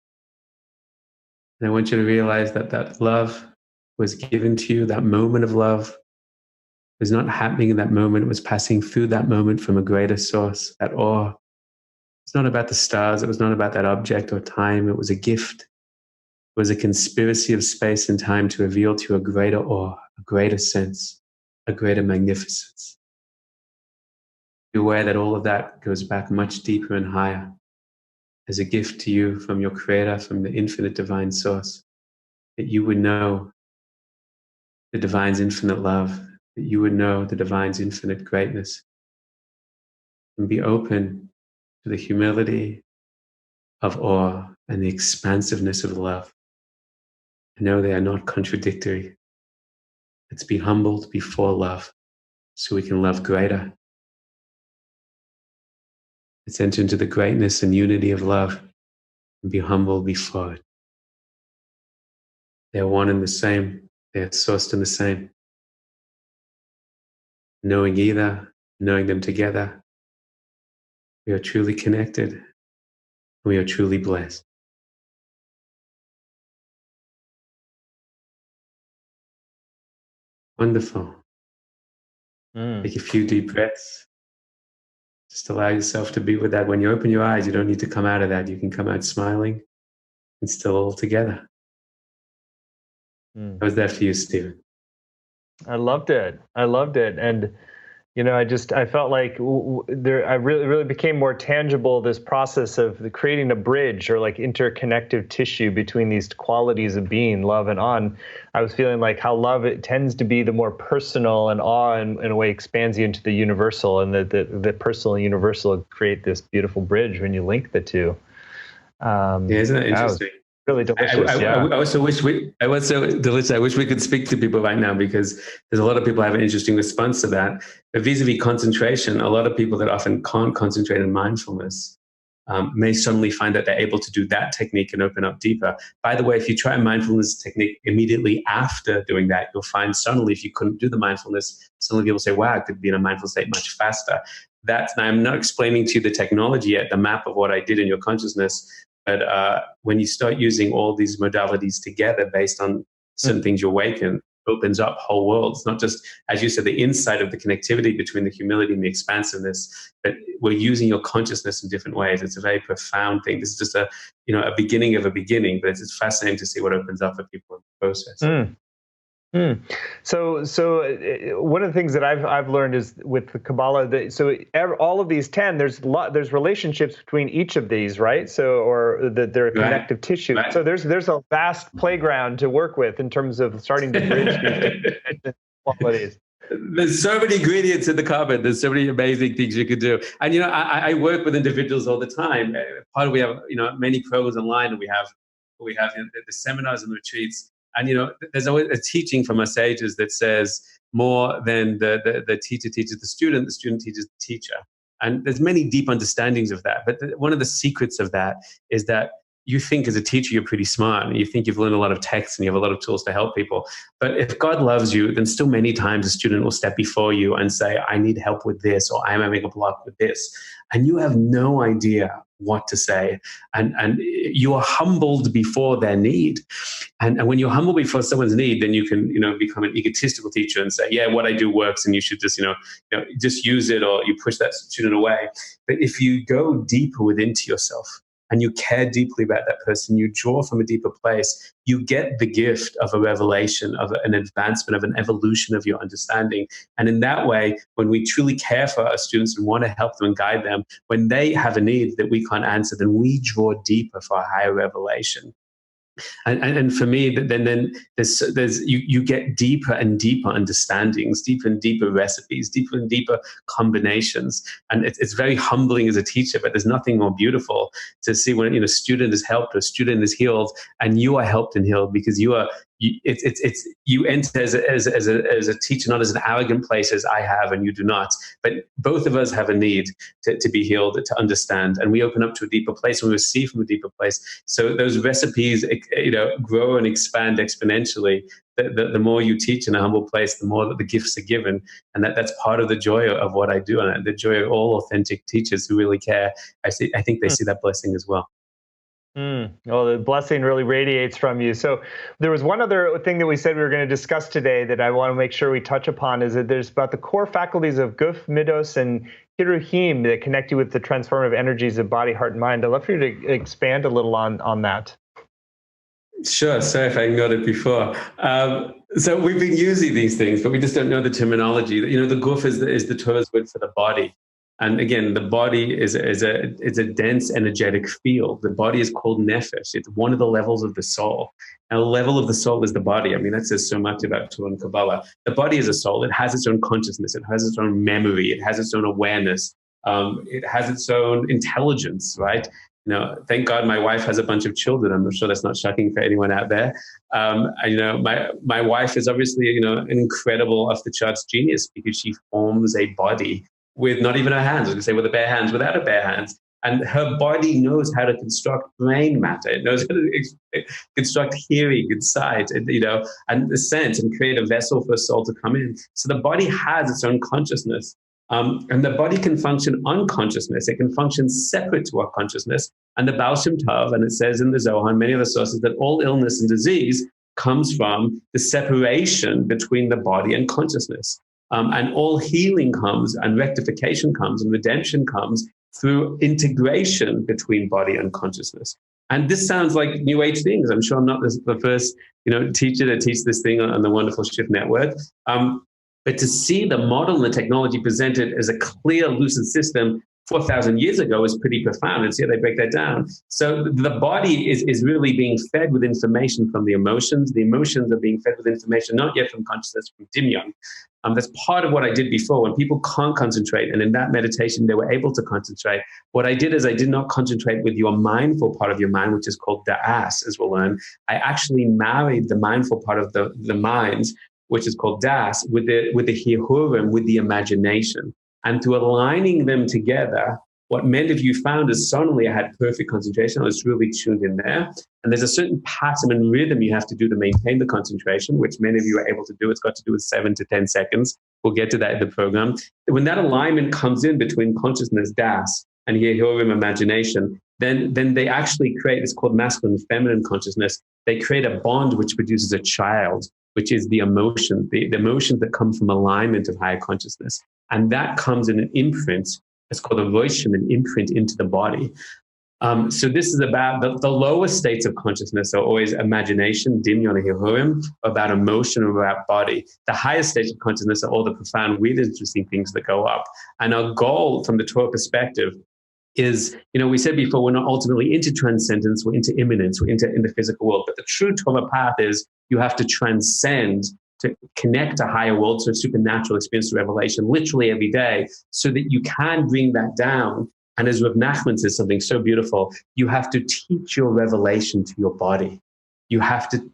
And I want you to realize that that love was given to you, that moment of love was not happening in that moment. It was passing through that moment from a greater source, that awe. It's not about the stars. It was not about that object or time. It was a gift. It was a conspiracy of space and time to reveal to you a greater awe, a greater sense, a greater magnificence. Be aware that all of that goes back much deeper and higher as a gift to you from your Creator, from the infinite divine source, that you would know the divine's infinite love, that you would know the divine's infinite greatness, and be open to the humility of awe and the expansiveness of love. Know they are not contradictory. Let's be humbled before love so we can love greater. Let's enter into the greatness and unity of love and be humble before it. They are one and the same. They are sourced in the same. Knowing either, knowing them together, we are truly connected and we are truly blessed. Wonderful. Take a few deep breaths. Just allow yourself to be with that. When you open your eyes, you don't need to come out of that. You can come out smiling and still all together. How was that for you, Stephen? I loved it. And I felt like I really became more tangible, this process of creating a bridge or like interconnective tissue between these qualities of being, love and on. I was feeling like how love, it tends to be the more personal, and awe in a way expands you into the universal, and the personal and universal create this beautiful bridge when you link the two. Isn't that interesting? Really delicious. I also wish I wish we could speak to people right now, because there's a lot of people have an interesting response to that. But vis-a-vis concentration, a lot of people that often can't concentrate on mindfulness may suddenly find that they're able to do that technique and open up deeper. By the way, if you try a mindfulness technique immediately after doing that, you'll find suddenly if you couldn't do the mindfulness, suddenly people say, wow, I could be in a mindful state much faster. And I'm not explaining to you the technology yet, the map of what I did in your consciousness. But when you start using all these modalities together based on certain things you awaken, opens up whole worlds, not just, as you said, the insight of the connectivity between the humility and the expansiveness, but we're using your consciousness in different ways. It's a very profound thing. This is just a beginning of a beginning, but it's fascinating to see what opens up for people in the process. So one of the things that I've learned is with the Kabbalah, all of these 10, there's relationships between each of these, right? So they're connective tissue. Right. So there's a vast playground to work with in terms of starting to bridge these qualities. There's so many ingredients in the cupboard. There's so many amazing things you could do. And I work with individuals all the time. We have many programs online, and we have the seminars and the retreats. And there's always a teaching from our sages that says more than the teacher teaches the student teaches the teacher. And there's many deep understandings of that. But one of the secrets of that is that you think as a teacher you're pretty smart, and you think you've learned a lot of texts and you have a lot of tools to help people. But if God loves you, then still many times a student will step before you and say, I need help with this, or I'm having a block with this. And you have no idea what to say. And you are humbled before their need. And when you're humble before someone's need, then you can, become an egotistical teacher and say, yeah, what I do works and you should just, just use it, or you push that student away. But if you go deeper within to yourself, and you care deeply about that person, you draw from a deeper place, you get the gift of a revelation, of an advancement, of an evolution of your understanding. And in that way, when we truly care for our students and want to help them and guide them, when they have a need that we can't answer, then we draw deeper for a higher revelation. And for me, then there's you get deeper and deeper understandings, deeper and deeper recipes, deeper and deeper combinations, and it's very humbling as a teacher. But there's nothing more beautiful to see when a student is helped or a student is healed, and you are helped and healed because you enter as a teacher, not as an arrogant place as I have and you do not, but both of us have a need to be healed, to understand, and we open up to a deeper place and we receive from a deeper place. So those recipes, grow and expand exponentially. The more you teach in a humble place, the more that the gifts are given, and that's part of the joy of what I do, and the joy of all authentic teachers who really care. I think they see that blessing as well. Well, the blessing really radiates from you. So there was one other thing that we said we were going to discuss today that I want to make sure we touch upon, is that there's about the core faculties of Guf, Midos, and Hiruhim that connect you with the transformative energies of body, heart, and mind. I'd love for you to expand a little on that. Sure. Sorry if I got it before. So we've been using these things, but we just don't know the terminology. The Guf is the Torah's word for the body. And again, the body is a dense, energetic field. The body is called nefesh. It's one of the levels of the soul. And the level of the soul is the body. I mean, that says so much about Torah and Kabbalah. The body is a soul. It has its own consciousness. It has its own memory. It has its own awareness. It has its own intelligence, right? Thank God my wife has a bunch of children. I'm sure that's not shocking for anyone out there. My wife is obviously, an incredible off-the-charts genius because she forms a body with not even her hands. I was going to say with a bare hands, without her bare hands. And her body knows how to construct brain matter. It knows how to construct hearing and sight, and the sense, and create a vessel for a soul to come in. So the body has its own consciousness. And the body can function on consciousness. It can function separate to our consciousness. And the Baal Shem Tov, and it says in the Zohar and many other sources, that all illness and disease comes from the separation between the body and consciousness. And all healing comes, and rectification comes, and redemption comes through integration between body and consciousness. And this sounds like New Age things. I'm sure I'm not the first teacher to teach this thing on the wonderful Shift Network. But to see the model and the technology presented as a clear, lucid system 4,000 years ago is pretty profound. And see how they break that down. So the body is really being fed with information from the emotions. The emotions are being fed with information, not yet from consciousness, from Doniel. That's part of what I did before. When people can't concentrate, and in that meditation, they were able to concentrate. What I did is I did not concentrate with your mindful part of your mind, which is called da'as, as we'll learn. I actually married the mindful part of the minds, which is called das, with the hirurim, with the imagination. And through aligning them together, what many of you found is suddenly I had perfect concentration. I was really tuned in there. And there's a certain pattern and rhythm you have to do to maintain the concentration, which many of you are able to do. It's got to do with 7 to 10 seconds. We'll get to that in the program. When that alignment comes in between consciousness, das, and hirurim, imagination, then they actually create this called masculine and feminine consciousness. They create a bond which produces a child, which is the emotion, the emotions that come from alignment of higher consciousness. And that comes in an imprint. It's called a roshim, an imprint into the body. So this is about the lower states of consciousness are always imagination, dimyon, hihurim, about emotion, about body. The higher states of consciousness are all the profound, weird, interesting things that go up. And our goal from the Torah perspective is, we said before, we're not ultimately into transcendence, we're into immanence, we're into in the physical world. But the true Torah path is you have to transcend to connect to higher worlds, to a supernatural experience, to revelation, literally every day, so that you can bring that down. And as Rav Nachman says something so beautiful, you have to teach your revelation to your body. You have to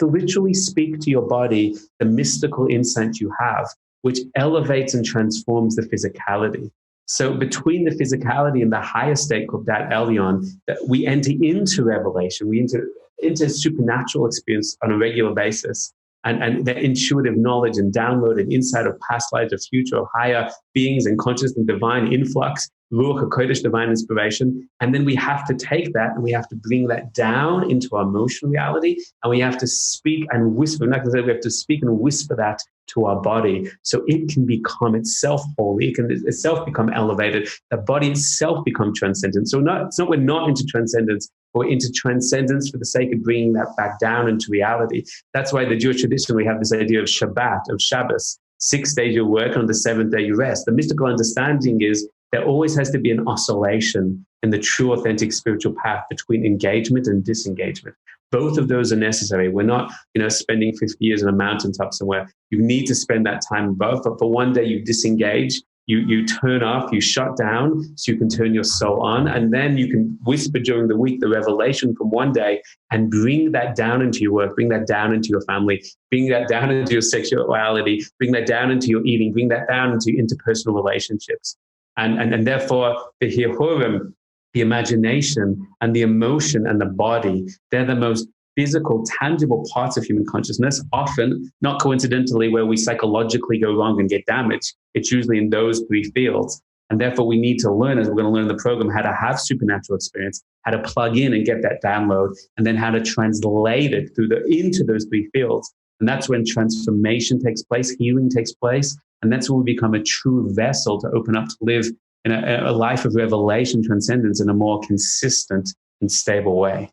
literally speak to your body the mystical insight you have, which elevates and transforms the physicality. So between the physicality and the higher state called Dat Elyon, that we enter into revelation, we enter into supernatural experience on a regular basis. And the intuitive knowledge and download and insight of past lives, of future, of higher beings and conscious and divine influx, Ruach HaKodesh, divine inspiration. And then we have to take that and we have to bring that down into our emotional reality. And we have to speak and whisper. I'm not going to say we have to speak and whisper that to our body so it can become itself holy. It can itself become elevated. The body itself become transcendent. So it's not we're not into transcendence, or into transcendence for the sake of bringing that back down into reality. That's why the Jewish tradition, we have this idea of Shabbat, of Shabbos. 6 days you work, and on the 7th day you rest. The mystical understanding is there always has to be an oscillation in the true, authentic spiritual path between engagement and disengagement. Both of those are necessary. We're not, spending 50 years on a mountaintop somewhere. You need to spend that time above, but for one day you disengage, you turn off, you shut down so you can turn your soul on. And then you can whisper during the week the revelation from one day and bring that down into your work, bring that down into your family, bring that down into your sexuality, bring that down into your eating, bring that down into interpersonal relationships. And therefore, the hihurim, the imagination and the emotion and the body, they're the most physical, tangible parts of human consciousness, often, not coincidentally, where we psychologically go wrong and get damaged. It's usually in those three fields. And therefore, we need to learn, as we're going to learn in the program, how to have supernatural experience, how to plug in and get that download, and then how to translate it into those three fields. And that's when transformation takes place, healing takes place. And that's when we become a true vessel to open up to live in a life of revelation, transcendence in a more consistent and stable way.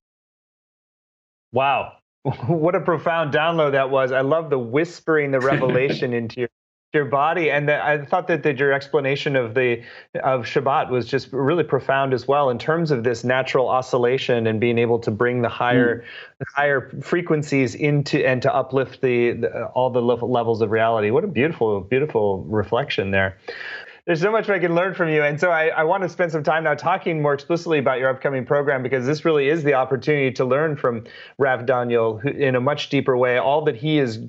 Wow. What a profound download that was. I love the whispering the revelation into your body. And I thought that your explanation of Shabbat was just really profound as well in terms of this natural oscillation and being able to bring the higher frequencies into and to uplift all the levels of reality. What a beautiful, beautiful reflection there. There's so much I can learn from you. And so I want to spend some time now talking more explicitly about your upcoming program, because this really is the opportunity to learn from Rav Doniel in a much deeper way. All that he is,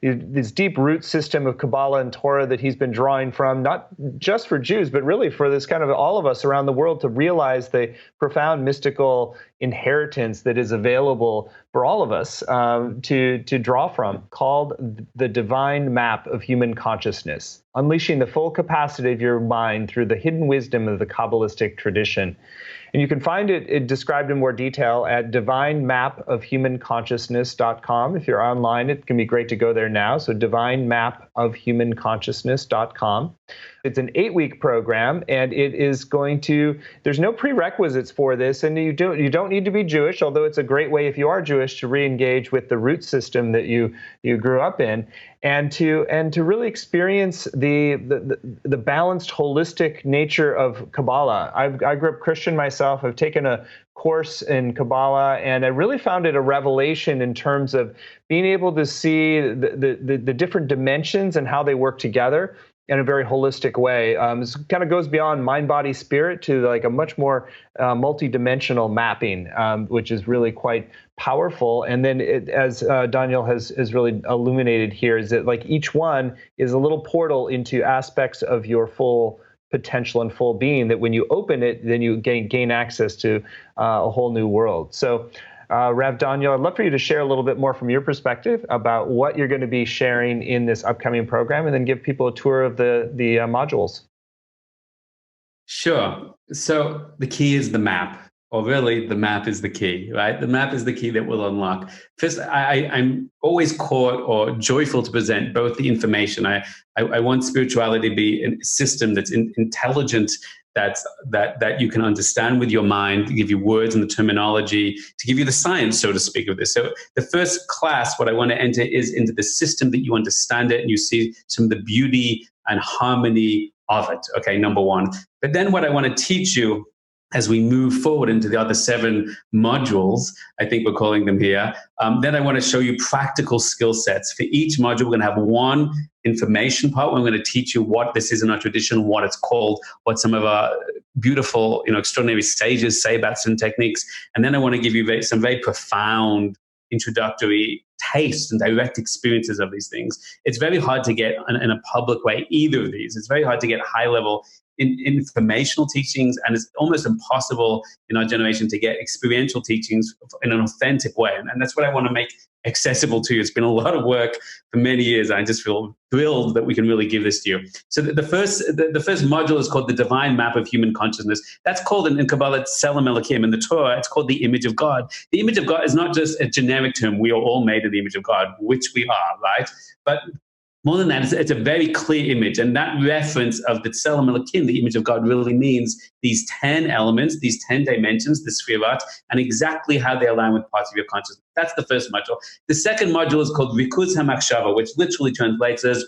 this deep root system of Kabbalah and Torah that he's been drawing from, not just for Jews, but really for this kind of all of us around the world to realize the profound mystical inheritance that is available for all of us to draw from, called the divine map of human consciousness, unleashing the full capacity of your mind through the hidden wisdom of the Kabbalistic tradition. And you can find it described in more detail at divinemapofhumanconsciousness.com. If you're online, it can be great to go there now. So divinemapofhumanconsciousness.com. It's an 8-week program, and there's no prerequisites for this, and you don't need to be Jewish, although it's a great way, if you are Jewish, to re-engage with the root system that you grew up in, and to really experience the balanced, holistic nature of Kabbalah. I grew up Christian myself. I've taken a course in Kabbalah, and I really found it a revelation in terms of being able to see the different dimensions and how they work together in a very holistic way. This kind of goes beyond mind, body, spirit to like a much more multi-dimensional mapping, which is really quite powerful. And then as Doniel has really illuminated here, is that like each one is a little portal into aspects of your full potential and full being, that when you open it, then you gain access to a whole new world. So Rav Doniel, I'd love for you to share a little bit more from your perspective about what you're going to be sharing in this upcoming program, and then give people a tour of the modules. Sure. So the key is the map, or really the map is the key, right? The map is the key that will unlock. First, I'm always caught or joyful to present both the information. I want spirituality to be a system that's intelligent, that you can understand with your mind, to give you words and the terminology, to give you the science, so to speak, of this. So the first class, what I want to enter is into the system that you understand it and you see some of the beauty and harmony of it. Okay, number one. But then what I want to teach you as we move forward into the other 7 modules, I think we're calling them here, then I want to show you practical skill sets. For each module, we're going to have one information part where I'm going to teach you what this is in our tradition, what it's called, what some of our beautiful, extraordinary sages say about certain techniques. And then I want to give you some very profound introductory taste and direct experiences of these things. It's very hard to get in a public way either of these. It's very hard to get high level informational teachings, and it's almost impossible in our generation to get experiential teachings in an authentic way. And that's what I want to make accessible to you. It's been a lot of work for many years. I just feel thrilled that we can really give this to you. So the first module is called the Divine Map of Human Consciousness. That's called in Kabbalah Tselem Elokim. In the Torah, it's called the image of God. The image of God is not just a generic term. We are all made in the image of God, which we are, right? But more than that, it's a very clear image. And that reference of the Tselem Elokim, the image of God, really means these 10 elements, these 10 dimensions, the Sfirat, and exactly how they align with parts of your consciousness. That's the first module. The second module is called Rikuz HaMachshava, which literally translates as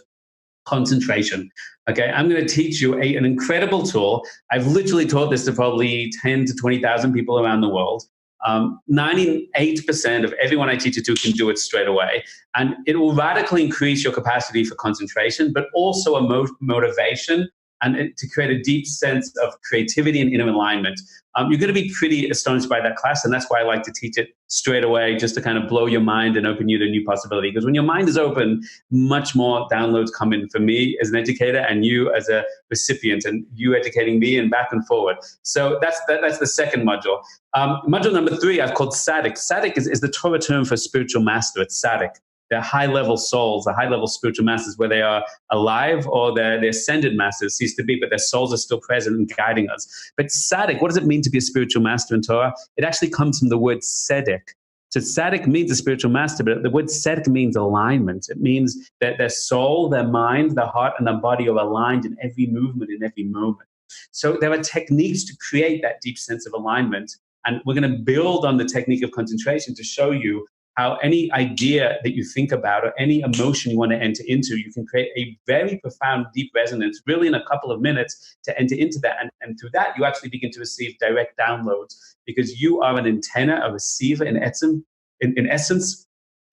concentration. Okay, I'm going to teach you an incredible tool. I've literally taught this to probably 10 to 20,000 people around the world. 98% of everyone I teach it to can do it straight away. And it will radically increase your capacity for concentration, but also a motivation and to create a deep sense of creativity and inner alignment. You're going to be pretty astonished by that class, and that's why I like to teach it straight away, just to kind of blow your mind and open you to new possibility. Because when your mind is open, much more downloads come in for me as an educator and you as a recipient, and you educating me and back and forward. So that's the second module. Module number 3 I've called Tzaddik. Tzaddik is the Torah term for spiritual master. It's Tzaddik. They're high-level souls, the high-level spiritual masters, where they are alive or they're ascended masters, cease to be, but their souls are still present and guiding us. But tzaddik, what does it mean to be a spiritual master in Torah? It actually comes from the word tzedek. So tzaddik means a spiritual master, but the word tzedek means alignment. It means that their soul, their mind, their heart, and their body are aligned in every movement, in every moment. So there are techniques to create that deep sense of alignment, and we're going to build on the technique of concentration to show you how any idea that you think about or any emotion you want to enter into, you can create a very profound, deep resonance, really in a couple of minutes to enter into that. And through that, you actually begin to receive direct downloads because you are an antenna, a receiver in essence,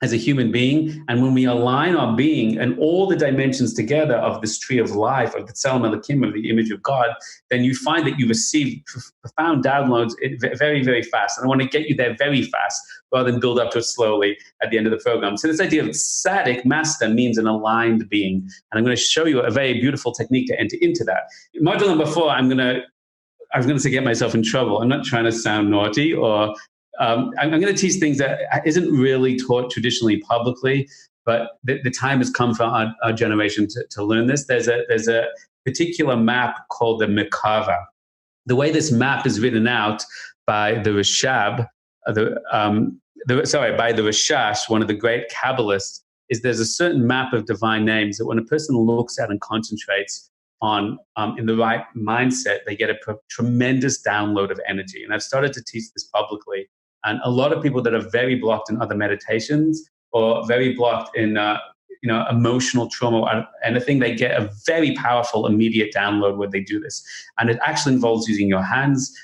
as a human being. And when we align our being and all the dimensions together of this tree of life, of the Tselem Elokim, of the image of God, then you find that you receive profound downloads very, very fast. And I want to get you there very fast rather than build up to it slowly at the end of the program. So this idea of tzaddik, master, means an aligned being. And I'm going to show you a very beautiful technique to enter into that. Module number 4, I was going to say get myself in trouble. I'm not trying to sound naughty or I'm going to teach things that isn't really taught traditionally publicly, but the time has come for our generation to learn this. There's a particular map called the Merkava. The way this map is written out by the Rashab, by the Rashash, one of the great Kabbalists, is there's a certain map of divine names that when a person looks at and concentrates on in the right mindset, they get a tremendous download of energy. And I've started to teach this publicly. And a lot of people that are very blocked in other meditations or very blocked in emotional trauma or anything, they get a very powerful immediate download when they do this. And it actually involves using your hands.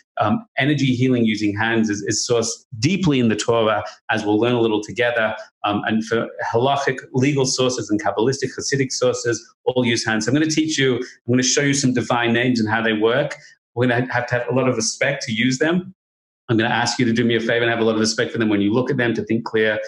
Energy healing using hands is sourced deeply in the Torah, as we'll learn a little together. And for halachic legal sources and Kabbalistic Hasidic sources, all use hands. So I'm going to teach you, I'm going to show you some divine names and how they work. We're going to have a lot of respect to use them. I'm going to ask you to do me a favor and have a lot of respect for them when you look at them, to think clear,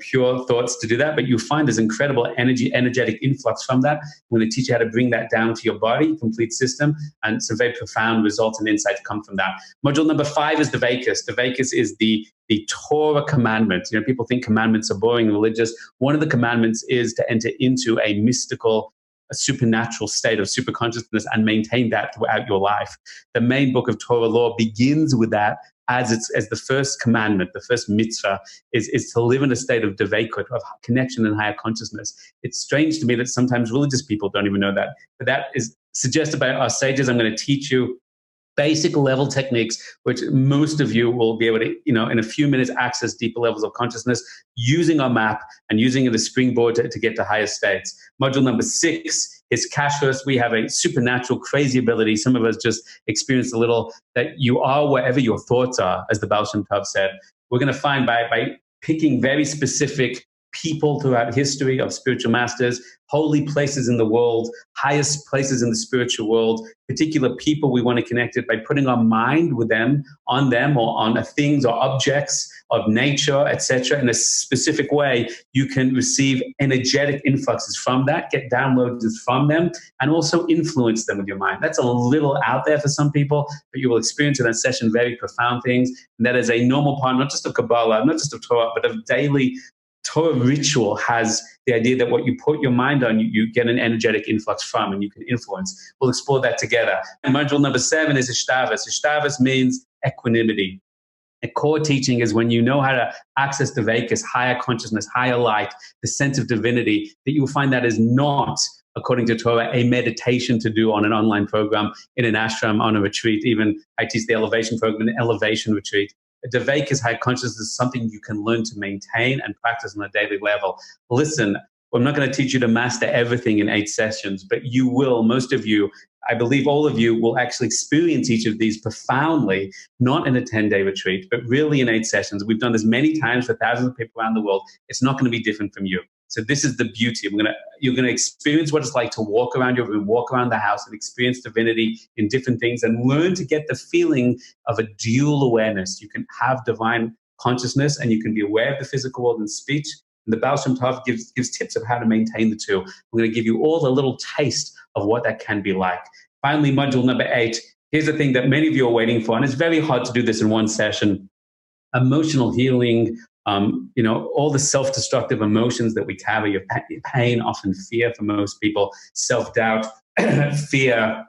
pure thoughts to do that. But you'll find there's incredible energetic influx from that. I'm going to teach you how to bring that down to your body, complete system, and some very profound results and insight come from that. Module number 5 is the Vekas. The Vekas is the Torah commandment. People think commandments are boring and religious. One of the commandments is to enter into a mystical a supernatural state of super consciousness and maintain that throughout your life. The main book of Torah law begins with that as the first commandment, the first mitzvah is to live in a state of devekut, of connection and higher consciousness. It's strange to me that sometimes religious people don't even know that, but that is suggested by our sages. I'm going to teach you basic level techniques, which most of you will be able to, in a few minutes, access deeper levels of consciousness using our map and using it as a springboard to get to higher states. Module number 6 is kashrus. We have a supernatural, crazy ability. Some of us just experienced a little that you are wherever your thoughts are, as the Baal Shem Tov said. We're going to find by picking very specific people throughout history of spiritual masters, holy places in the world, highest places in the spiritual world, particular people we want to connect with by putting our mind with them, or on things or objects of nature, etc. In a specific way, you can receive energetic influxes from that, get downloads from them, and also influence them with your mind. That's a little out there for some people, but you will experience in that session very profound things. And that is a normal part, not just of Kabbalah, not just of Torah, but of daily Torah ritual. Has the idea that what you put your mind on, you get an energetic influx from, and you can influence. We'll explore that together. And module number 7 is Ishtavas. Ishtavas means equanimity. A core teaching is when you know how to access the Vekas, higher consciousness, higher light, the sense of divinity, that you will find that is not, according to Torah, a meditation to do on an online program, in an ashram, on a retreat. Even I teach the elevation program, an elevation retreat. Dvekas, high consciousness, is something you can learn to maintain and practice on a daily level. Listen, I'm not going to teach you to master everything in 8 sessions, but you will, most of you, I believe all of you will actually experience each of these profoundly, not in a 10-day retreat, but really in 8 sessions. We've done this many times for thousands of people around the world. It's not going to be different from you. So this is the beauty. You're going to experience what it's like to walk around your room, walk around the house, and experience divinity in different things, and learn to get the feeling of a dual awareness. You can have divine consciousness, and you can be aware of the physical world and speech. And the Baal Shem Tov gives tips of how to maintain the two. We're going to give you all a little taste of what that can be like. Finally, module number 8. Here's the thing that many of you are waiting for, and it's very hard to do this in one session. Emotional healing. All the self-destructive emotions that we carry, pain, often fear for most people, self-doubt, fear.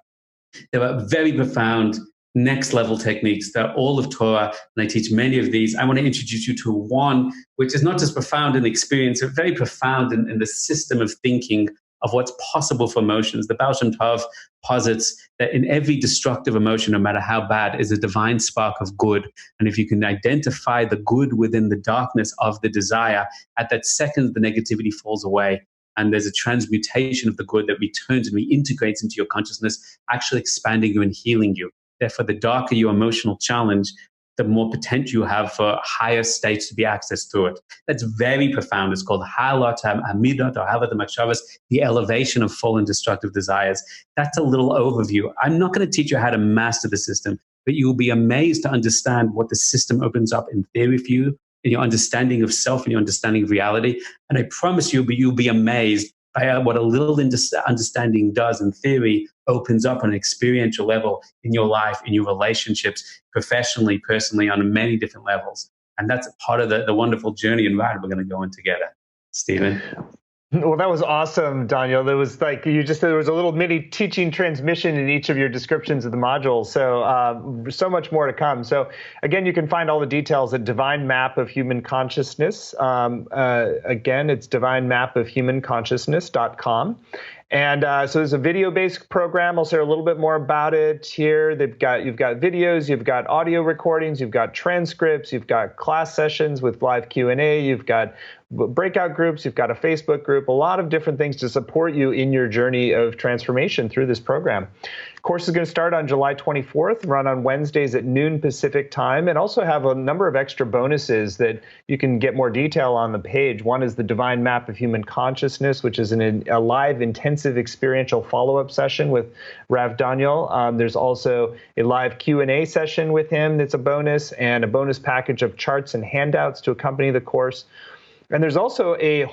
There are very profound next-level techniques that are all of Torah, and I teach many of these. I want to introduce you to one which is not just profound in experience, but very profound in the system of thinking of what's possible for emotions. The Baal Shem Tov posits that in every destructive emotion, no matter how bad, is a divine spark of good. And if you can identify the good within the darkness of the desire, at that second, the negativity falls away. And there's a transmutation of the good that returns and reintegrates into your consciousness, actually expanding you and healing you. Therefore, the darker your emotional challenge, the more potential you have for higher states to be accessed through it. That's very profound. It's called Halat Hamidot or Halat Machshavas, the elevation of fallen destructive desires. That's a little overview. I'm not going to teach you how to master the system, but you will be amazed to understand what the system opens up in theory for you, in your understanding of self and your understanding of reality. And I promise you'll be amazed by what a little understanding does in theory, opens up on an experiential level in your life, in your relationships, professionally, personally, on many different levels. And that's part of the wonderful journey and ride we're going to go on together. Stephen? Well, that was awesome, Doniel. There was there was a little mini teaching transmission in each of your descriptions of the modules. So much more to come. So again, you can find all the details at Divine Map of Human Consciousness. Again, it's divinemapofhumanconsciousness.com. And so there's a video-based program. I'll say a little bit more about it here. You've got videos, you've got audio recordings, you've got transcripts, you've got class sessions with live Q&A, you've got breakout groups, you've got a Facebook group, a lot of different things to support you in your journey of transformation through this program. Course is going to start on July 24th, run on Wednesdays at noon Pacific time, and also have a number of extra bonuses that you can get more detail on the page. One is the Divine Map of Human Consciousness, which is a live intensive experiential follow-up session with Rav Doniel. There's also a live Q&A session with him that's a bonus, and a bonus package of charts and handouts to accompany the course. And there's also a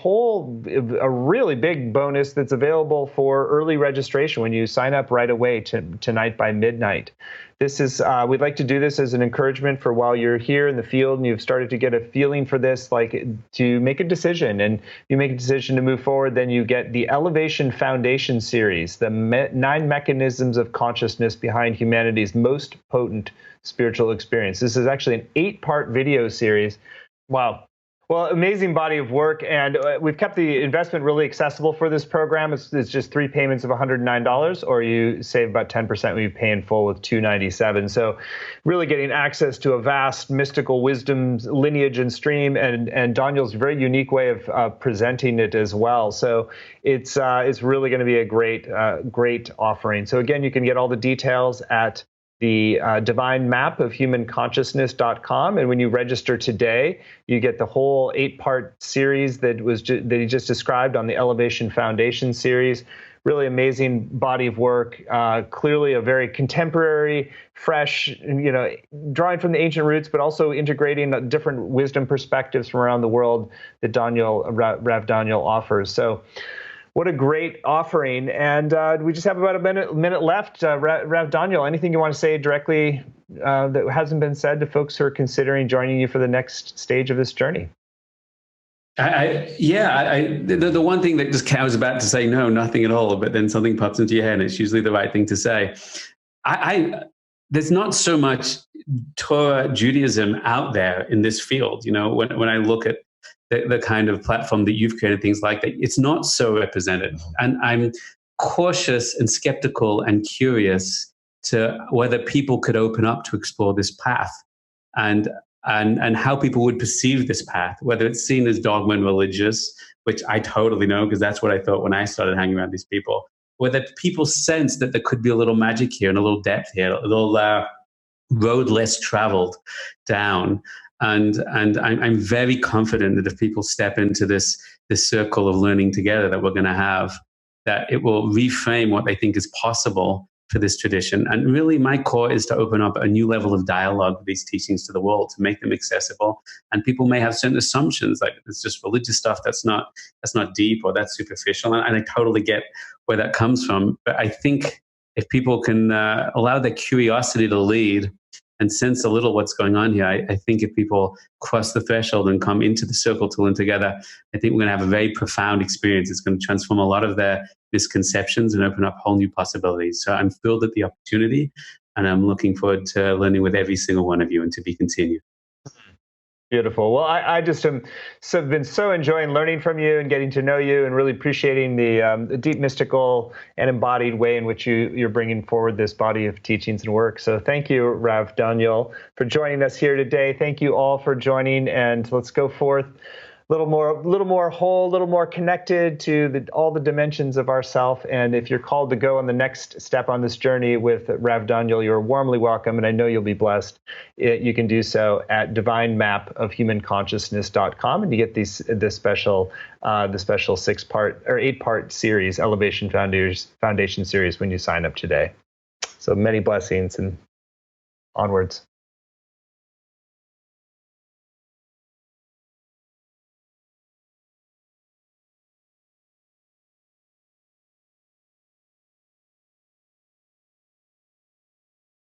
really big bonus that's available for early registration when you sign up right away tonight by midnight. This is, we'd like to do this as an encouragement for while you're here in the field and you've started to get a feeling for this, like to make a decision. And you make a decision to move forward, then you get the Elevation Foundation series, the 9 mechanisms of consciousness behind humanity's most potent spiritual experience. This is actually an 8-part video series. Wow. Well, amazing body of work, and we've kept the investment really accessible for this program. It's just 3 payments of $109, or you save about 10% when you pay in full with $297. So really getting access to a vast mystical wisdom lineage and stream, and Doniel's very unique way of presenting it as well. So it's really going to be a great offering. So again, you can get all the details at the divine map of humanconsciousness.com. And when you register today, you get the whole 8-part series that he just described on the Elevation Foundation series. Really amazing body of work, clearly a very contemporary, fresh, drawing from the ancient roots, but also integrating different wisdom perspectives from around the world that Rav Doniel offers. So what a great offering. And we just have about a minute left. Rav Doniel, anything you want to say directly that hasn't been said to folks who are considering joining you for the next stage of this journey? The one thing that I was about to say, no, nothing at all, but then something pops into your head, and it's usually the right thing to say. There's not so much Torah Judaism out there in this field. When I look at the kind of platform that you've created, things like that, it's not so represented. And I'm cautious and skeptical and curious to whether people could open up to explore this path and how people would perceive this path, whether it's seen as dogma and religious, which I totally know because that's what I thought when I started hanging around these people, whether people sense that there could be a little magic here and a little depth here, a little road less traveled down. And I'm very confident that if people step into this circle of learning together that we're going to have, that it will reframe what they think is possible for this tradition. And really, my core is to open up a new level of dialogue with these teachings to the world, to make them accessible. And people may have certain assumptions, like it's just religious stuff that's not deep or that's superficial. And I totally get where that comes from. But I think if people can allow their curiosity to lead and sense a little what's going on here, I think if people cross the threshold and come into the circle to learn together, I think we're going to have a very profound experience. It's going to transform a lot of their misconceptions and open up whole new possibilities. So I'm thrilled at the opportunity, and I'm looking forward to learning with every single one of you, and to be continued. Beautiful. Well, I just have been so enjoying learning from you and getting to know you, and really appreciating the deep mystical and embodied way in which you're bringing forward this body of teachings and work. So thank you, Rav Doniel, for joining us here today. Thank you all for joining, and let's go forth a little more whole, a little more connected to all the dimensions of ourself. And if you're called to go on the next step on this journey with Rav Doniel, you're warmly welcome, and I know you'll be blessed. You can do so at divinemapofhumanconsciousness.com, and you get the special 6-part or 8-part series, Elevation Foundation series, when you sign up today. So many blessings and onwards.